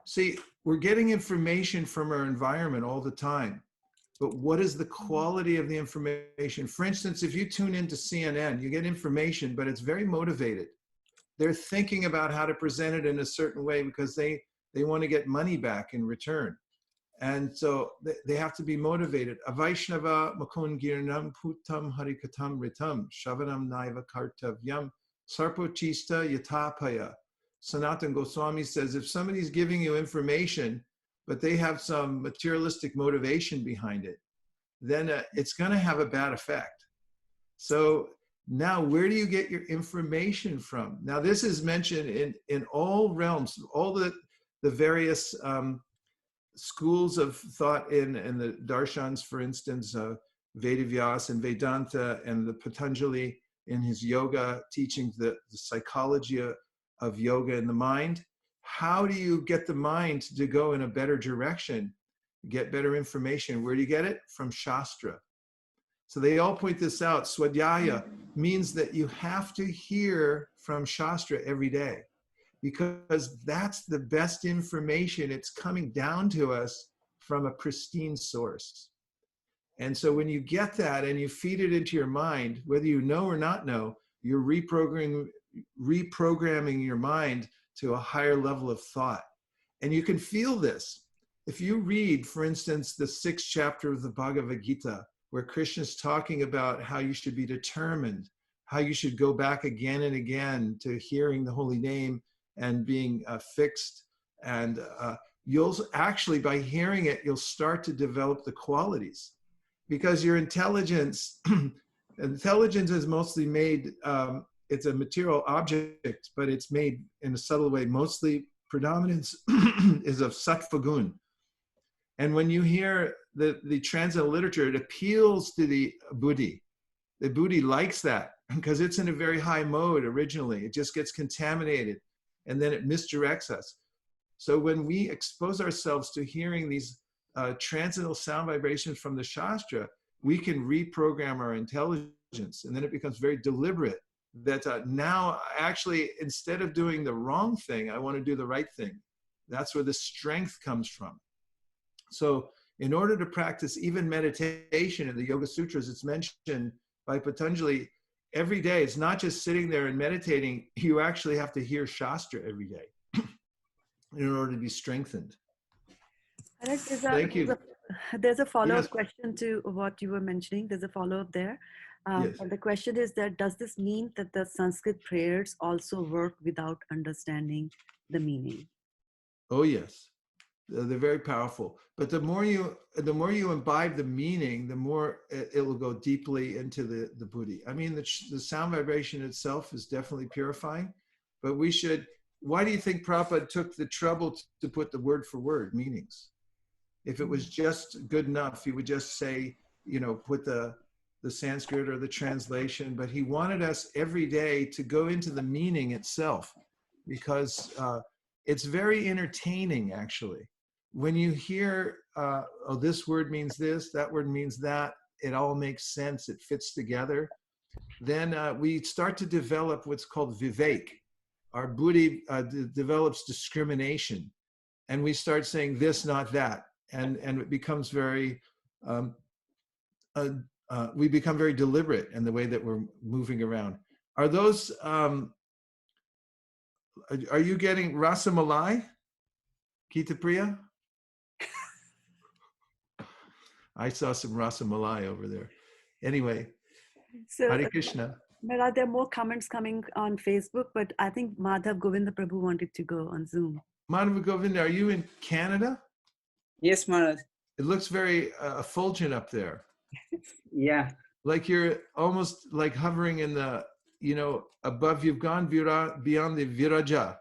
see, we're getting information from our environment all the time, but what is the quality of the information? For instance, if you tune into CNN, you get information, but it's very motivated. They're thinking about how to present it in a certain way because they want to get money back in return. And so they have to be motivated. Avaishnava makun girnam putam harikatam ritam shavanam naiva kartavyam sarpochista yatapaya. Sanatana Goswami says, if somebody's giving you information, but they have some materialistic motivation behind it, then it's going to have a bad effect. So now, where do you get your information from? Now, this is mentioned in all realms, all the various schools of thought in the darshans, for instance, Vedavyas and Vedanta, and the Patanjali in his yoga teaching the psychology of yoga in the mind. How do you get the mind to go in a better direction, get better information? Where do you get it? From Shastra. So they all point this out. Swadhyaya means that you have to hear from Shastra every day, because that's the best information. It's coming down to us from a pristine source. And so when you get that and you feed it into your mind, whether you know or not know, you're reprogramming your mind to a higher level of thought. And you can feel this. If you read, for instance, the 6th chapter of the Bhagavad Gita, where Krishna is talking about how you should be determined, how you should go back again and again to hearing the holy name and being fixed. And you'll actually, by hearing it, you'll start to develop the qualities. Because your intelligence is mostly made, it's a material object, but it's made in a subtle way. Mostly predominance is of sattva gun. And when you hear the transcendental literature, it appeals to the buddhi. The buddhi likes that because it's in a very high mode originally. It just gets contaminated and then it misdirects us. So when we expose ourselves to hearing these transcendental sound vibrations from the Shastra, we can reprogram our intelligence, and then it becomes very deliberate that now actually, instead of doing the wrong thing, I want to do the right thing. That's where the strength comes from. So in order to practice even meditation in the Yoga Sutras, it's mentioned by Patanjali every day. It's not just sitting there and meditating. You actually have to hear Shastra every day in order to be strengthened. Thank you. There's a follow-up Yes. question to what you were mentioning. There's a follow-up there. Yes. And the question is that, does this mean that the Sanskrit prayers also work without understanding the meaning? Oh, yes. They're very powerful. But the more you imbibe the meaning, the more it will go deeply into the buddhi. I mean, the sound vibration itself is definitely purifying, but we should, why do you think Prabhupada took the trouble to put the word for word meanings? If it was just good enough, he would just say, put the Sanskrit or the translation, but he wanted us every day to go into the meaning itself, because it's very entertaining, actually. When you hear, oh, this word means this, that word means that, it all makes sense, it fits together, then we start to develop what's called vivek. Our buddhi develops discrimination, and we start saying this, not that, and it becomes very we become very deliberate in the way that we're moving around. Are those are you getting rasa malai, Gita Priya? I saw some rasa malai over there. Anyway, So, Hare Krishna. Maharaj, there are more comments coming on Facebook, but I think Madhav Govinda Prabhu wanted to go on Zoom. Madhava Govinda, are you in Canada? Yes, Maharaj. It looks very effulgent up there. Yeah. Like you're almost like hovering in the, above, you've gone beyond the viraja.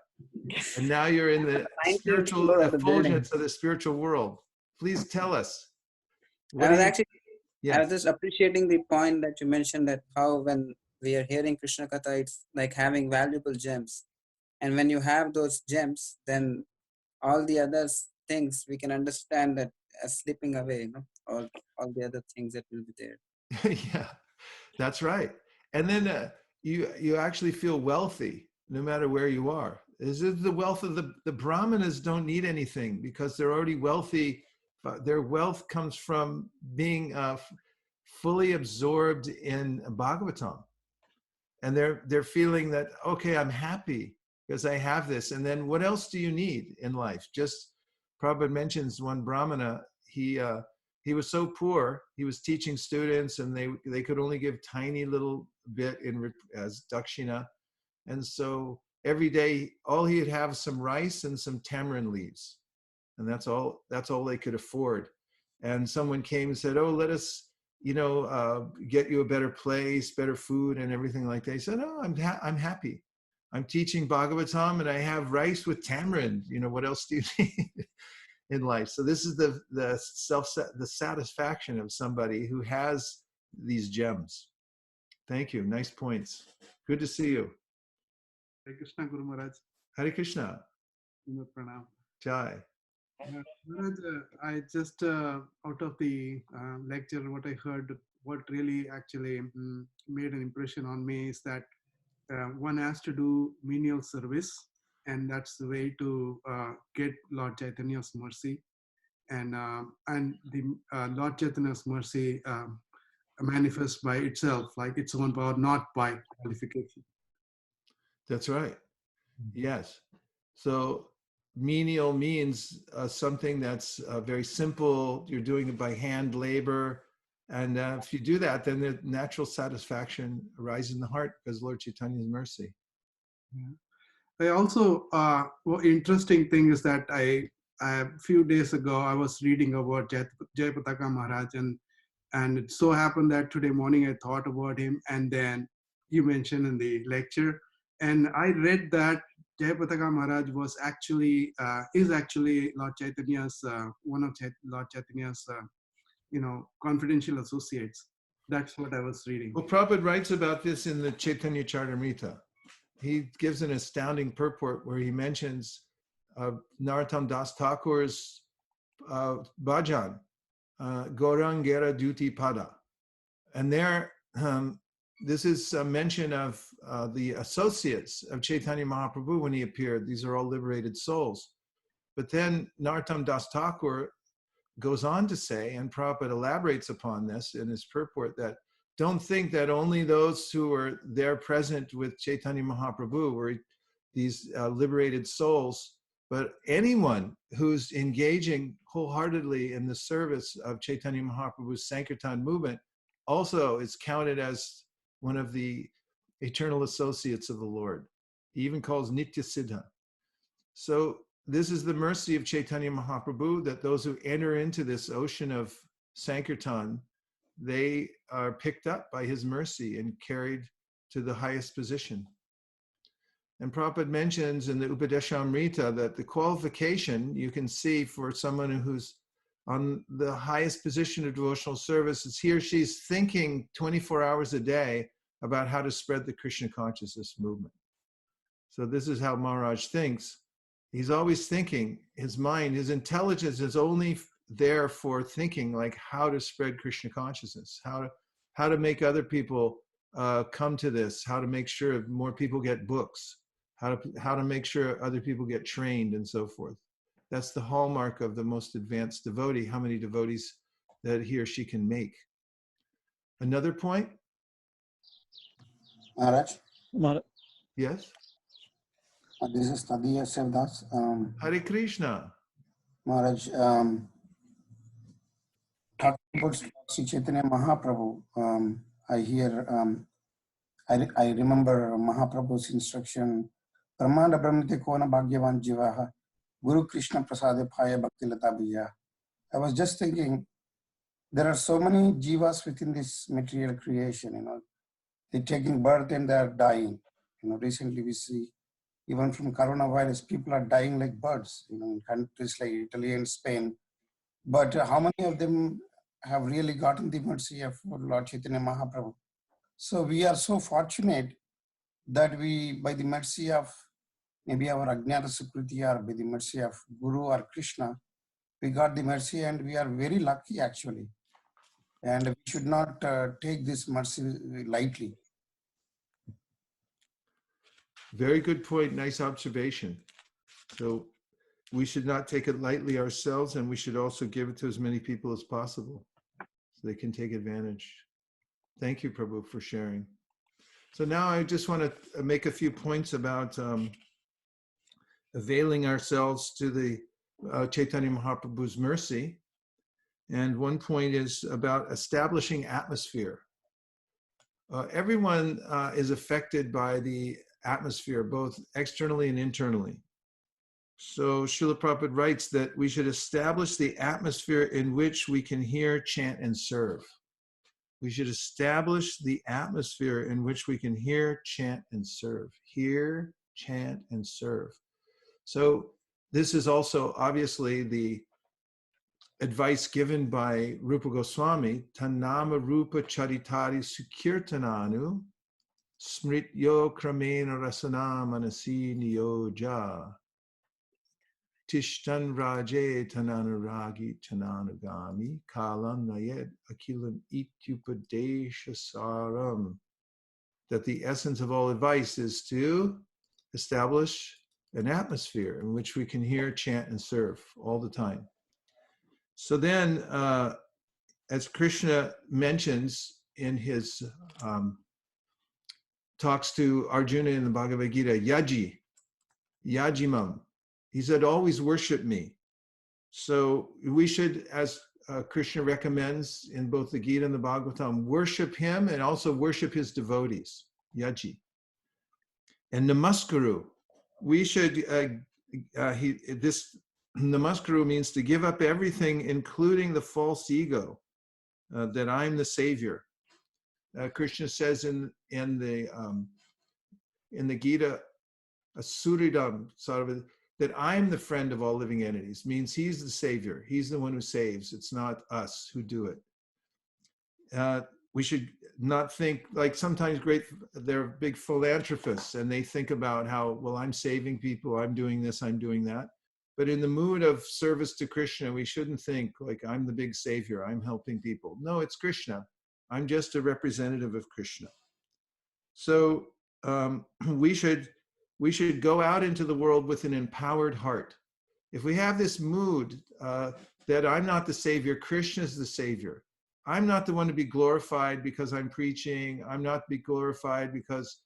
And now you're in the 19th spiritual floor of the building. effulgence of the spiritual world. Please tell us. I was Yes. just appreciating the point that you mentioned, that how when we are hearing Krishna Katha, it's like having valuable gems. And when you have those gems, then all the other things we can understand that as slipping away, all the other things that will be there. Yeah, that's right. And then you actually feel wealthy no matter where you are. This is the wealth of the Brahmanas don't need anything because they're already wealthy. Their wealth comes from being fully absorbed in Bhagavatam. And they're feeling that, okay, I'm happy because I have this. And then what else do you need in life? Just Prabhupada mentions one Brahmana, he was so poor, he was teaching students and they could only give tiny little bit as dakshina. And so every day, all he'd have was some rice and some tamarind leaves. And that's all they could afford. And someone came and said, oh, let us, get you a better place, better food and everything like that. He said, no, I'm happy. I'm teaching Bhagavatam and I have rice with tamarind. What else do you need in life? So this is the satisfaction of somebody who has these gems. Thank you. Nice points. Good to see you. Hare Krishna, Guru Maharaj. Hare Krishna. Pranam. Jai. Maharaj, I just, out of the lecture, what I heard, what really actually made an impression on me is that one has to do menial service, and that's the way to get Lord Chaitanya's mercy. And the Lord Chaitanya's mercy manifests by itself, like its own power, not by qualification. That's right. Yes. So menial means something that's very simple. You're doing it by hand labor. And if you do that, then the natural satisfaction arises in the heart because Lord Chaitanya's mercy. Yeah. I also, interesting thing is that a few days ago, I was reading about Jayapataka Maharaj, and it so happened that today morning I thought about him, and then you mentioned in the lecture, and I read that Jayapataka Maharaj is actually Lord Chaitanya's, one of Lord Chaitanya's, confidential associates. That's what I was reading. Well, Prabhupada writes about this in the Chaitanya Charitamrita. He gives an astounding purport where he mentions Narottam Das Thakur's bhajan, Gaurangera Duti Pada. And there, this is a mention of the associates of Chaitanya Mahaprabhu when he appeared. These are all liberated souls. But then Narottam Das Thakur goes on to say, and Prabhupada elaborates upon this in his purport, that don't think that only those who were there present with Chaitanya Mahaprabhu were these liberated souls, but anyone who's engaging wholeheartedly in the service of Chaitanya Mahaprabhu's Sankirtan movement also is counted as one of the eternal associates of the Lord. He even calls Nitya Siddha. So this is the mercy of Chaitanya Mahaprabhu, that those who enter into this ocean of Sankirtan, they are picked up by his mercy and carried to the highest position. And Prabhupada mentions in the Upadeshamrita that the qualification you can see for someone who's on the highest position of devotional service is he or she's thinking 24 hours a day about how to spread the Krishna consciousness movement. So this is how Maharaj thinks. He's always thinking, his mind, his intelligence is only there for thinking like how to spread Krishna consciousness, how to make other people come to this, how to make sure more people get books, how to make sure other people get trained and so forth. That's the hallmark of the most advanced devotee, how many devotees that he or she can make. Another point? Maharaj, Yes? this is Tadiya Sevdas. Hare Krishna. Maharaj, talking about Sri Chaitanya Mahaprabhu, I hear, I remember Mahaprabhu's instruction, Brahmanda Brahmite Kona Bhagyavan Jivaha, Guru Krishna Prasade Phaya Bhakti Lata Bhaya. I was just thinking, there are so many jivas within this material creation, they're taking birth and they're dying. Recently we see, even from coronavirus, people are dying like birds, in countries like Italy and Spain. But how many of them have really gotten the mercy of Lord Chaitanya Mahaprabhu? So we are so fortunate that we, by the mercy of maybe our Ajnata Sukriti or by the mercy of Guru or Krishna, we got the mercy and we are very lucky actually. And we should not take this mercy lightly. Very good point. Nice observation. So we should not take it lightly ourselves, and we should also give it to as many people as possible so they can take advantage. Thank you, Prabhu, for sharing. So now I just want to make a few points about availing ourselves to the Chaitanya Mahaprabhu's mercy. And one point is about establishing atmosphere. Everyone is affected by the atmosphere, both externally and internally. So Srila Prabhupada writes that we should establish the atmosphere in which we can hear, chant, and serve. We should establish the atmosphere in which we can hear, chant, and serve. Hear, chant, and serve. So this is also obviously the advice given by Rupa Goswami, Tanama Rupa Charitari Sukirtananu, Smrityo Kramena Rasana Manasi Niyoja, Tishtan Raje Tananuragi Tananugami, Kalam Nayed Akilam Ityupadesha Saram. That the essence of all advice is to establish an atmosphere in which we can hear, chant, and serve all the time. So then, as Krishna mentions in his talks to Arjuna in the Bhagavad Gita, Yajimam, he said, always worship me. So we should, as Krishna recommends in both the Gita and the Bhagavatam, worship him and also worship his devotees, Yaji. And Namaskaru, we should, Namaskaru means to give up everything, including the false ego, that I'm the savior. Krishna says in the Gita, Suridam, that I'm the friend of all living entities, means he's the savior. He's the one who saves. It's not us who do it. We should not think, like sometimes they're big philanthropists and they think about how, well, I'm saving people, I'm doing this, I'm doing that. But in the mood of service to Krishna, we shouldn't think like I'm the big savior, I'm helping people. No, it's Krishna. I'm just a representative of Krishna. So we should go out into the world with an empowered heart. If we have this mood that I'm not the savior, Krishna is the savior. I'm not the one to be glorified because I'm preaching. I'm not to be glorified because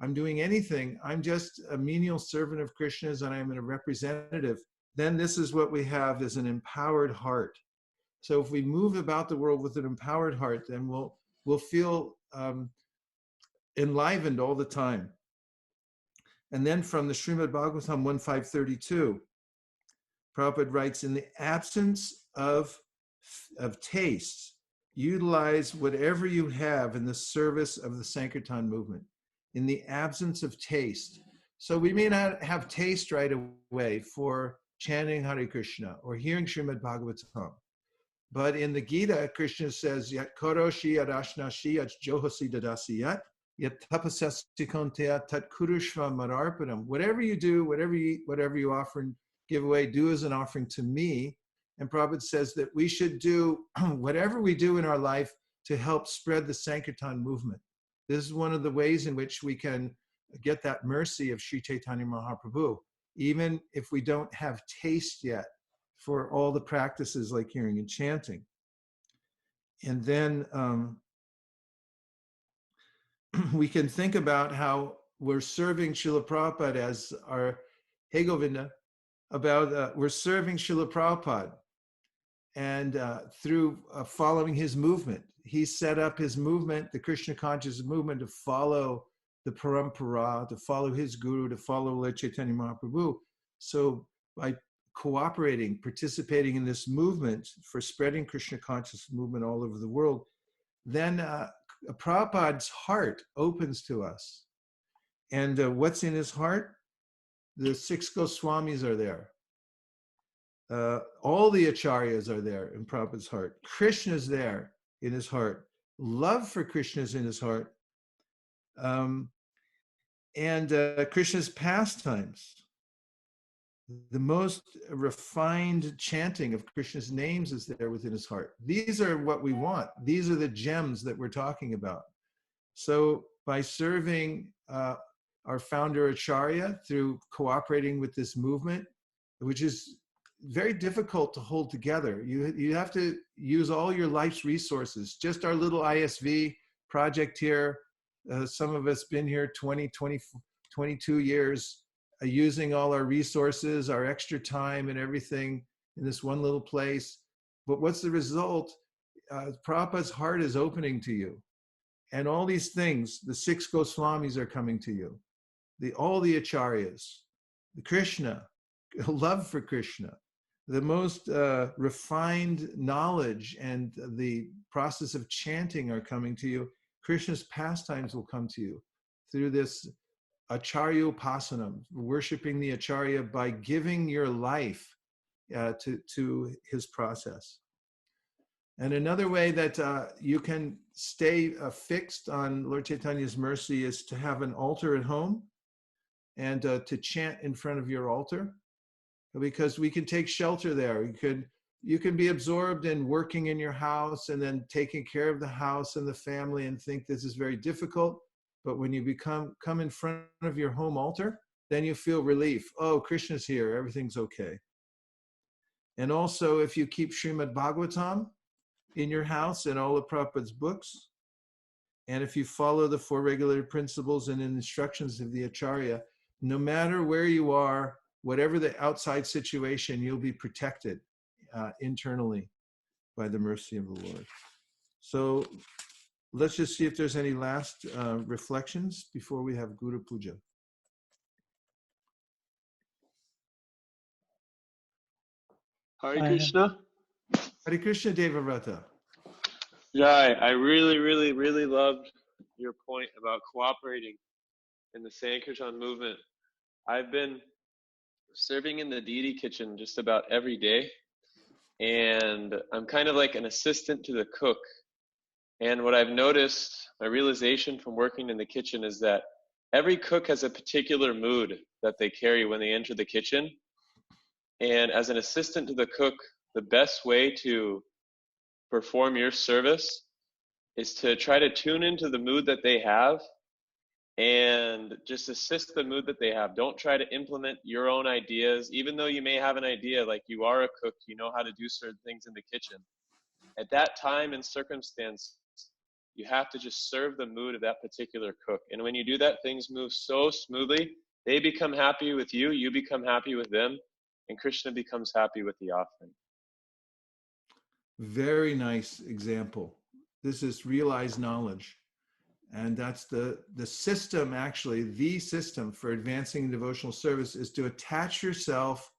I'm doing anything. I'm just a menial servant of Krishna's and I'm a representative. Then this is what we have, is an empowered heart. So if we move about the world with an empowered heart, then we'll feel enlivened all the time. And then from the Srimad Bhagavatam 1.532, Prabhupada writes, in the absence of taste, utilize whatever you have in the service of the Sankirtan movement. In the absence of taste. So we may not have taste right away for chanting Hare Krishna or hearing Srimad Bhagavatam. But in the Gita, Krishna says, Yat koroshi adashnashi at johasi dadasi yat, yat tapasasi kontea tat kurushva mararpanam. Whatever you do, whatever you eat, whatever you offer and give away, do as an offering to me. And Prabhupada says that we should do whatever we do in our life to help spread the Sankirtan movement. This is one of the ways in which we can get that mercy of Sri Chaitanya Mahaprabhu, even if we don't have taste yet for all the practices like hearing and chanting. And then we can think about how we're serving Srila Prabhupada as our, hey Govinda, about we're serving Srila Prabhupada and through following his movement. He set up his movement, the Krishna conscious movement, to follow the parampara, to follow his guru, to follow Lord Chaitanya Mahaprabhu. So by cooperating, participating in this movement for spreading Krishna conscious movement all over the world, then Prabhupada's heart opens to us. And what's in his heart? The 6 Goswamis are there. All the acharyas are there in Prabhupada's heart. Krishna's there in his heart. Love for Krishna is in his heart. And Krishna's pastimes. The most refined chanting of Krishna's names is there within his heart. These are what we want. These are the gems that we're talking about. So by serving our founder Acharya through cooperating with this movement, which is very difficult to hold together. You have to use all your life's resources. Just our little ISV project here, some of us been here 20, 22 years, using all our resources, our extra time and everything in this one little place. But what's the result? Prabhupada's heart is opening to you. And all these things, the 6 Goswamis are coming to you. All the acharyas, the Krishna, love for Krishna, the most refined knowledge and the process of chanting are coming to you. Krishna's pastimes will come to you through this Acharyopasanam, worshiping the Acharya by giving your life to his process. And another way that you can stay fixed on Lord Chaitanya's mercy is to have an altar at home and to chant in front of your altar, because we can take shelter there. You can be absorbed in working in your house and then taking care of the house and the family and think this is very difficult. But when you come in front of your home altar, then you feel relief. Oh, Krishna's here, everything's okay. And also, if you keep Srimad Bhagavatam in your house and all of Prabhupada's books, and if you follow the 4 regulated principles and instructions of the Acharya, no matter where you are, whatever the outside situation, you'll be protected internally by the mercy of the Lord. So let's just see if there's any last reflections before we have Guru Puja. Hare Krishna. Hare Krishna, Devavrata. Jai, I really, really, really loved your point about cooperating in the Sankirtan movement. I've been serving in the deity kitchen just about every day, and I'm kind of like an assistant to the cook. And what I've noticed, my realization from working in the kitchen, is that every cook has a particular mood that they carry when they enter the kitchen. And as an assistant to the cook, the best way to perform your service is to try to tune into the mood that they have and just assist the mood that they have. Don't try to implement your own ideas, even though you may have an idea, like you are a cook, you know how to do certain things in the kitchen. At that time and circumstance, you have to just serve the mood of that particular cook. And when you do that, things move so smoothly. They become happy with you, you become happy with them, and Krishna becomes happy with the offering. Very nice example. This is realized knowledge. And that's the system, actually, the system for advancing devotional service is to attach yourself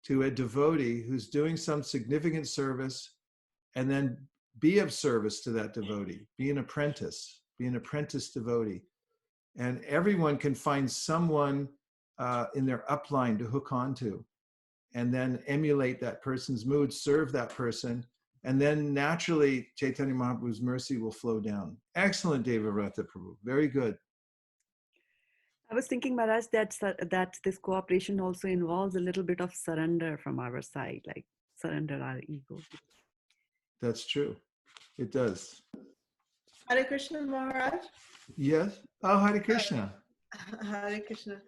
to a devotee who's doing some significant service and then be of service to that devotee. Be an apprentice devotee. And everyone can find someone in their upline to hook onto and then emulate that person's mood, serve that person. And then naturally, Chaitanya Mahaprabhu's mercy will flow down. Excellent, Devavrata Prabhu. Very good. I was thinking, Maharaj, that this cooperation also involves a little bit of surrender from our side. Like surrender our ego. That's true. It does. Hare Krishna Maharaj. Yes. Oh, Hare Krishna. Hare Krishna.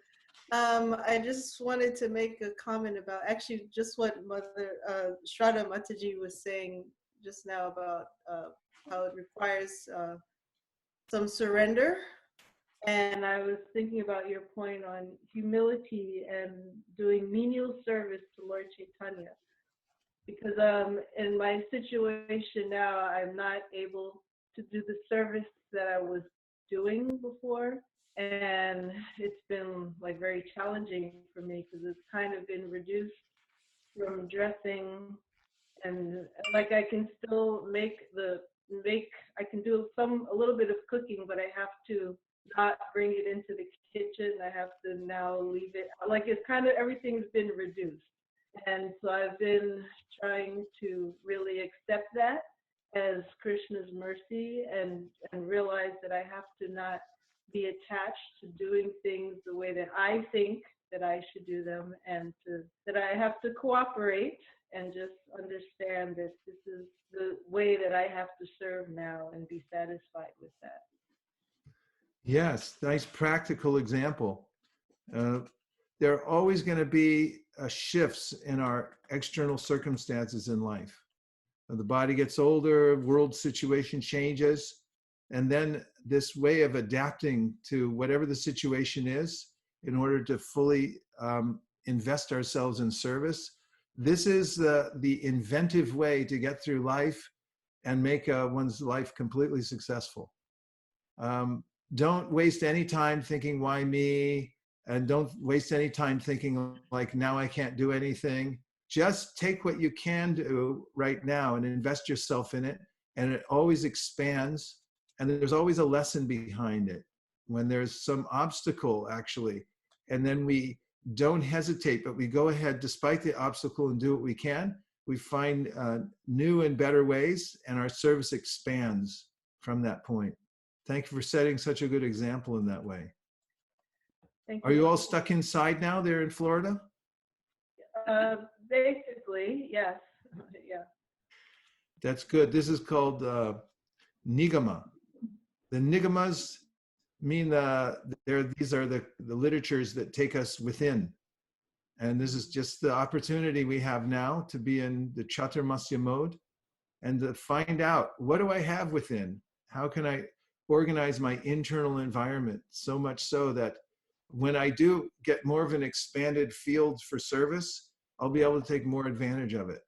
I just wanted to make a comment about actually just what Mother Shraddha Mataji was saying just now about how it requires some surrender. And I was thinking about your point on humility and doing menial service to Lord Chaitanya. Because in my situation now, I'm not able to do the service that I was doing before. And it's been like very challenging for me because it's kind of been reduced from dressing, and like I can still I can do a little bit of cooking, but I have to not bring it into the kitchen. I have to now leave it, like it's kind of, everything's been reduced. And so I've been trying to really accept that as Krishna's mercy and realize that I have to not be attached to doing things the way that I think that I should do them, and that I have to cooperate and just understand that this is the way that I have to serve now and be satisfied with that. Yes, nice practical example. There are always going to be shifts in our external circumstances in life. The body gets older, world situation changes, and then this way of adapting to whatever the situation is in order to fully invest ourselves in service. This is the inventive way to get through life and make one's life completely successful. Don't waste any time thinking, why me? And don't waste any time thinking like, now I can't do anything. Just take what you can do right now and invest yourself in it. And it always expands. And there's always a lesson behind it when there's some obstacle, actually. And then we don't hesitate, but we go ahead despite the obstacle and do what we can. We find new and better ways, and our service expands from that point. Thank you for setting such a good example in that way. Thank Are you all stuck inside now there in Florida? Basically, yes. Yeah. That's good. This is called nigama. The nigamas mean these are the literatures that take us within. And this is just the opportunity we have now to be in the Chaturmasya mode and to find out, what do I have within? How can I organize my internal environment so much so that when I do get more of an expanded field for service, I'll be able to take more advantage of it.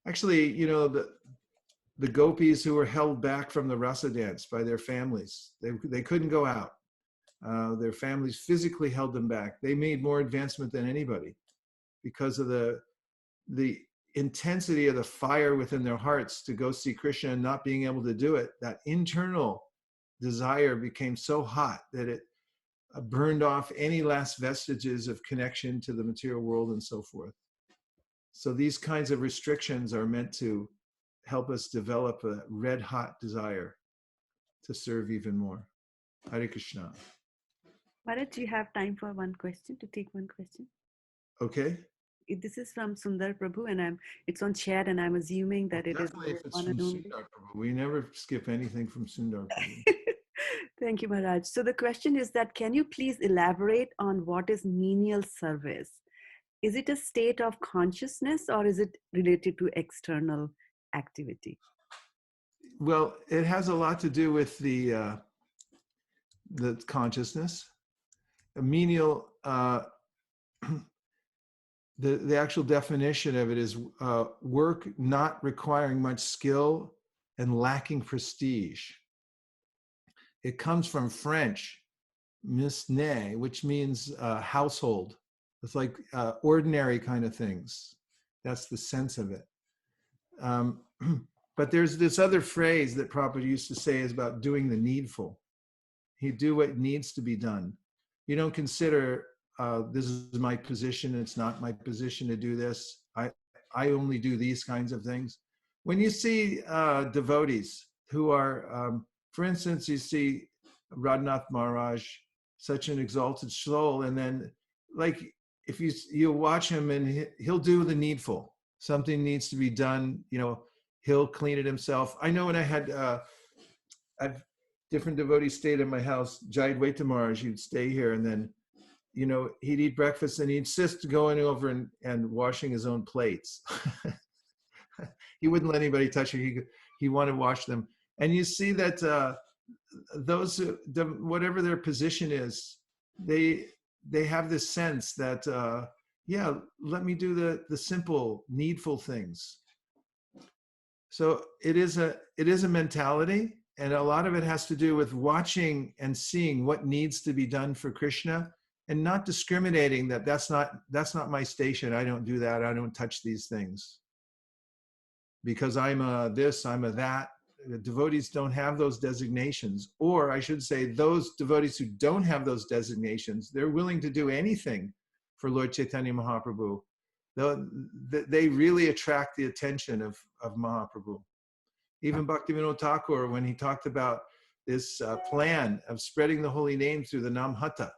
Actually, you know, the gopis who were held back from the rasa dance by their families, they couldn't go out. Their families physically held them back. They made more advancement than anybody because of the intensity of the fire within their hearts to go see Krishna and not being able to do it. That internal desire became so hot that it burned off any last vestiges of connection to the material world and so forth. So these kinds of restrictions are meant to help us develop a red hot desire to serve even more. Hare Krishna. Maharaj, do you have time for one question, to take one question? Okay. This is from Sundar Prabhu, and it's on chat, and I'm assuming that it is Definitely if it's one from and only. Sundar Prabhu. We never skip anything from Sundar Prabhu. Thank you, Maharaj. So the question is that, can you please elaborate on what is menial service? Is it a state of consciousness, or is it related to external activity? Well, it has a lot to do with the consciousness. A menial, the actual definition of it is work not requiring much skill and lacking prestige. It comes from French, misne, which means household. It's like ordinary kind of things. That's the sense of it. But there's this other phrase that Prabhupada used to say is about doing the needful. You do what needs to be done. You don't consider this is my position, it's not my position to do this. I only do these kinds of things. When you see devotees who are, for instance, you see Radhanath Maharaj, such an exalted soul, and then like if you watch him and he'll do the needful. something needs to be done, he'll clean it himself. I know when I had, I've different devotees stayed in my house. Jayad Maharaj, he'd stay here, and then, he'd eat breakfast, and he'd insist going over and washing his own plates. He wouldn't let anybody touch it. He wanted to wash them. And you see that those, whatever their position is, they have this sense that, yeah, let me do the simple, needful things. So it is a mentality, and a lot of it has to do with watching and seeing what needs to be done for Krishna, and not discriminating that that's not my station. I don't do that. I don't touch these things because I'm a this, I'm a that. The devotees don't have those designations, or I should say those devotees who don't have those designations, they're willing to do anything for Lord Chaitanya Mahaprabhu. They really attract the attention of Mahaprabhu. Even Bhaktivinoda Thakur, when he talked about this plan of spreading the holy name through the Namhata,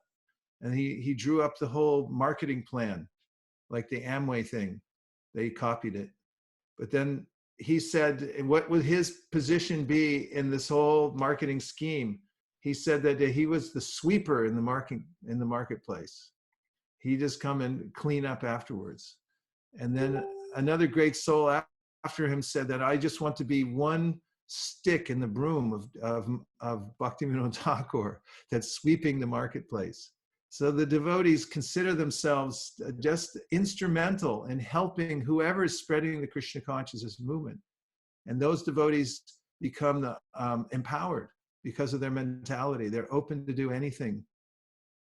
and he drew up the whole marketing plan, like the Amway thing. They copied it. But then he said, what would his position be in this whole marketing scheme? He said that he was the sweeper in the marketplace. He just come and clean up afterwards. And then another great soul after him said that I just want to be one stick in the broom of Bhaktivinoda Thakur that's sweeping the marketplace. So the devotees consider themselves just instrumental in helping whoever is spreading the Krishna consciousness movement. And those devotees become empowered because of their mentality. They're open to do anything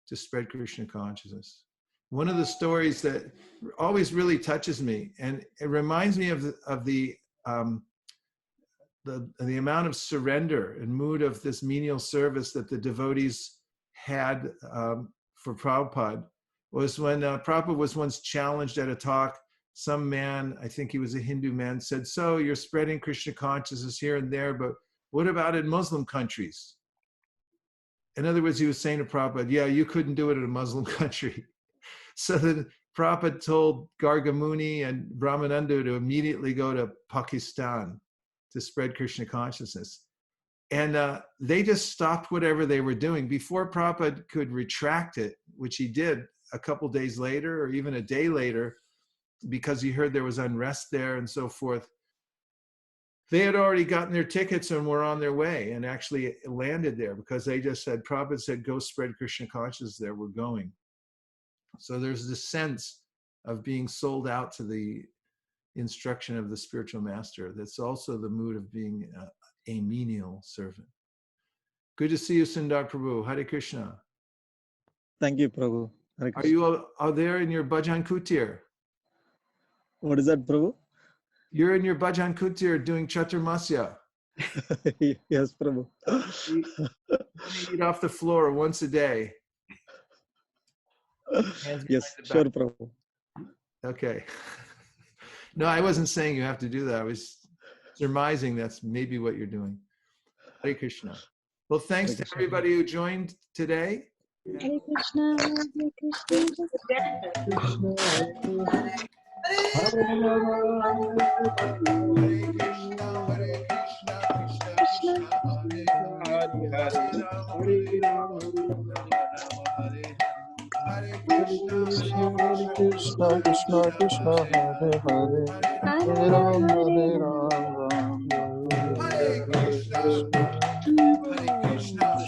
to spread Krishna consciousness. One of the stories that always really touches me, and it reminds me of the amount of surrender and mood of this menial service that the devotees had for Prabhupada, was when Prabhupada was once challenged at a talk. Some man, I think he was a Hindu man, said, so you're spreading Krishna consciousness here and there, but what about in Muslim countries? In other words, he was saying to Prabhupada, yeah, you couldn't do it in a Muslim country. So then Prabhupada told Gargamuni and Brahmananda to immediately go to Pakistan to spread Krishna consciousness. And they just stopped whatever they were doing. Before Prabhupada could retract it, which he did a couple days later or even a day later, because he heard there was unrest there and so forth, they had already gotten their tickets and were on their way and actually landed there because they just said, Prabhupada said, go spread Krishna consciousness there, we're going. So there's this sense of being sold out to the instruction of the spiritual master. That's also the mood of being a menial servant. Good to see you, Sundar Prabhu. Hare Krishna. Thank you, Prabhu. Hare Are Krishna. you out there in your Bhajan Kutir? What is that, Prabhu? You're in your Bhajan Kutir doing Chaturmasya. Yes, Prabhu. You eat off the floor once a day. Yes, sure, Prabhu. Okay. No, I wasn't saying you have to do that. I was surmising that's maybe what you're doing. Hare Krishna. Well, thanks to everybody who joined today. Hare Krishna, Hare Krishna, Krishna Krishna Krishna Hare Hare Hare Ram Hare Ram Hare Krishna Hare Krishna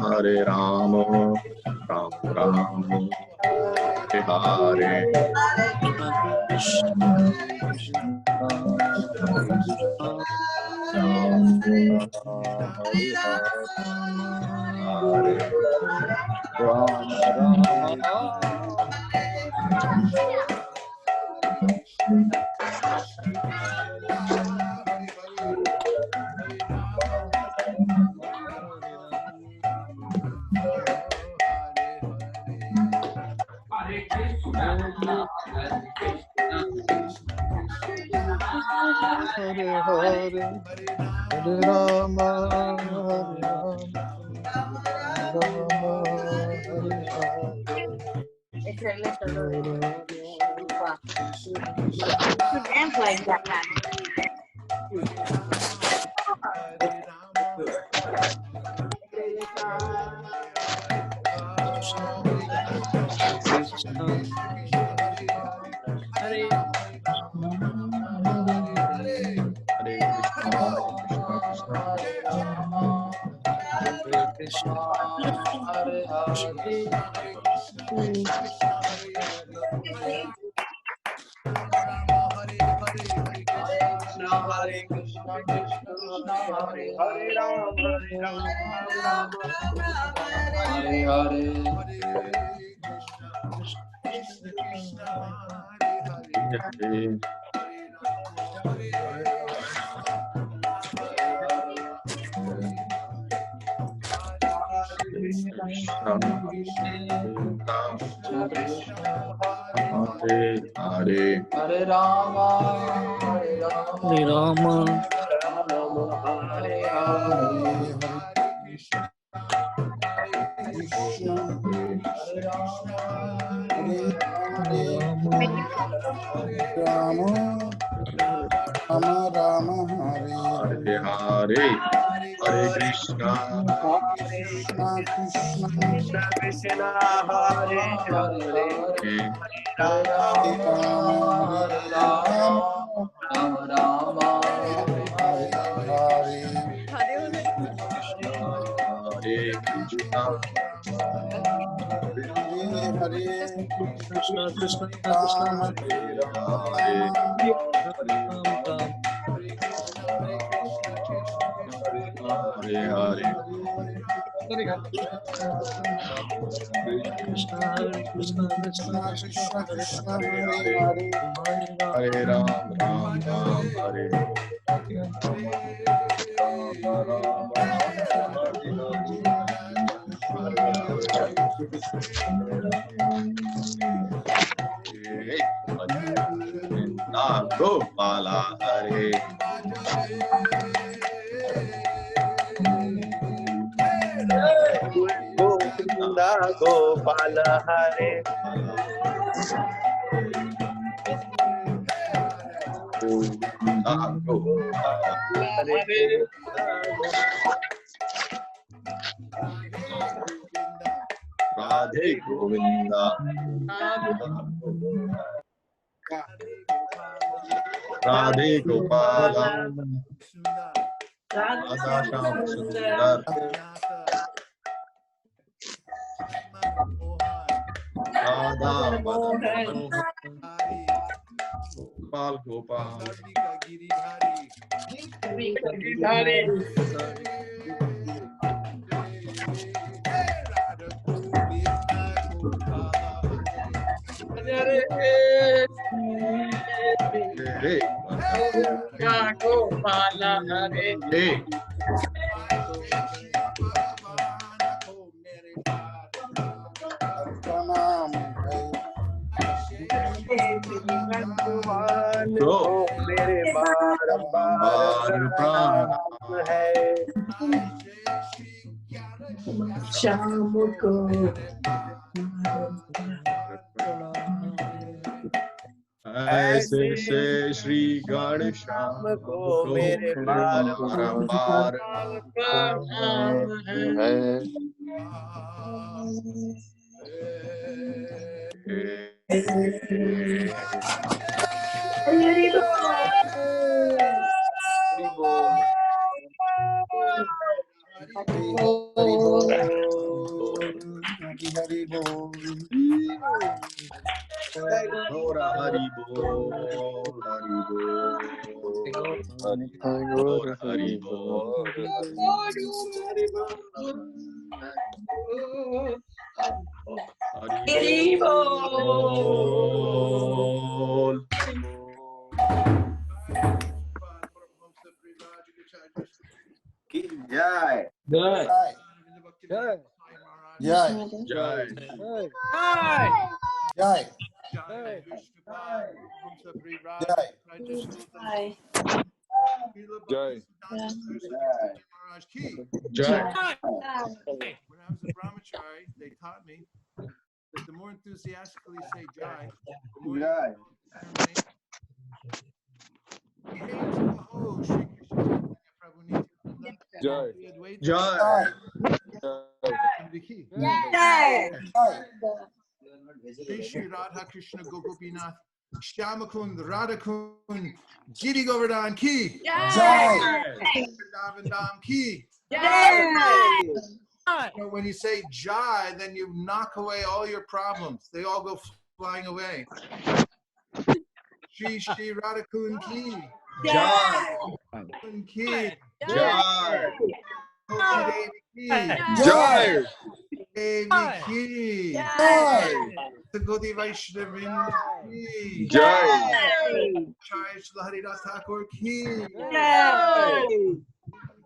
Hare Rama, Ram Ram, Hare Hare, Hare Hare. Rama Rama Hare Hare Hare Rama Hare Rama Rama Hare Hare Dance like that. Hare Krishna Krishna Krishna Hare Krishna, Krishna Krishna, Hare Hare, Ram Hare Hare. Hare Krishna Hare Hare Hare Rama, Hare Rama, Hare Rama, Rama Hare Hare Hare. Hare Krishna Hare Rama, Hare Hare Hare Rama, Rama Rama Rama Hare Hare Hare Hare Hare Krishna Krishna Krishna Krishna Krishna, Hare Hare, Hare Hare Hare Rama Rama, Hare Hare Rama, Rama Rama Rama, Hare Hare Krishna Hare Krishna Hare Hare Krishna Krishna Krishna Rama Hare Hare Rama Ram Ram, Hare Hare Krishna Hare Krishna Krishna Krishna Krishna Krishna Hare Krishna Hare Hare Hare Hare Hare Ram, Hare Ram Ram Ram Hare Rama Hare Govinda Gopala Hare Govinda Gopala Hare. Govinda Gopala Hare Radhe Govinda Radhe Gopala Radha Sham Sundar Radha Madan Gopal Gopal Hare Gopala Hare. Hare Pranam Hai भगवान Go को मेरे बारंबार Bar प्रणाम Prana है। शाम को ऐसे से श्री राम गणेशाम को को मेरे बारंबार प्रणाम है। हरि हरि बोल। Hari Hari Bol Hari Hari Bol Gora Hari Bol Hari Bol Hare Gora Hari Bol Hari बोल। Jai. Jai. Jai. Jai. Jai. Jai. Jai. Jai. When I was a brahmachari, they taught me that the more enthusiastically you say Jai, the more Jai. Oh, Shri Krishna Chaitanya Prabhu Nityananda. Jai. Jai. Shri Shri Radha Krishna Gopinath Shyamakund Radhakund Giri Govardhan Ki Jai. Vrindavan Ki. When you say Jai, then you knock away all your problems. They all go flying away. Shri Shri Radhakund Ki. Jai. Ki. Jai. Koki Devi Ki. Jai. Devi Ki. Jai. Gaudiya Vaishnava Ki. Jai. Jai Shri Haridas Thakur Ki.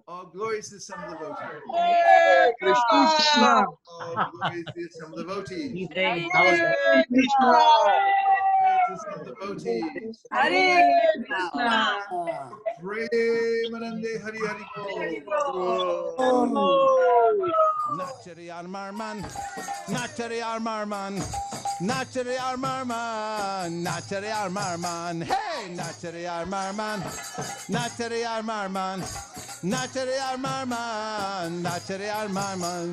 All glories to some devotees. Krishna. All glories to some devotees. Krishna. To some devotees. Hare Premanande Hari Hari Bol. Nachari Armarman, Nachari Armarman, Nachari Armarman, Nachari Armarman, hey, Nachari Armarman, Nachari Armarman, Nachari Armarman, Nachari Armarman.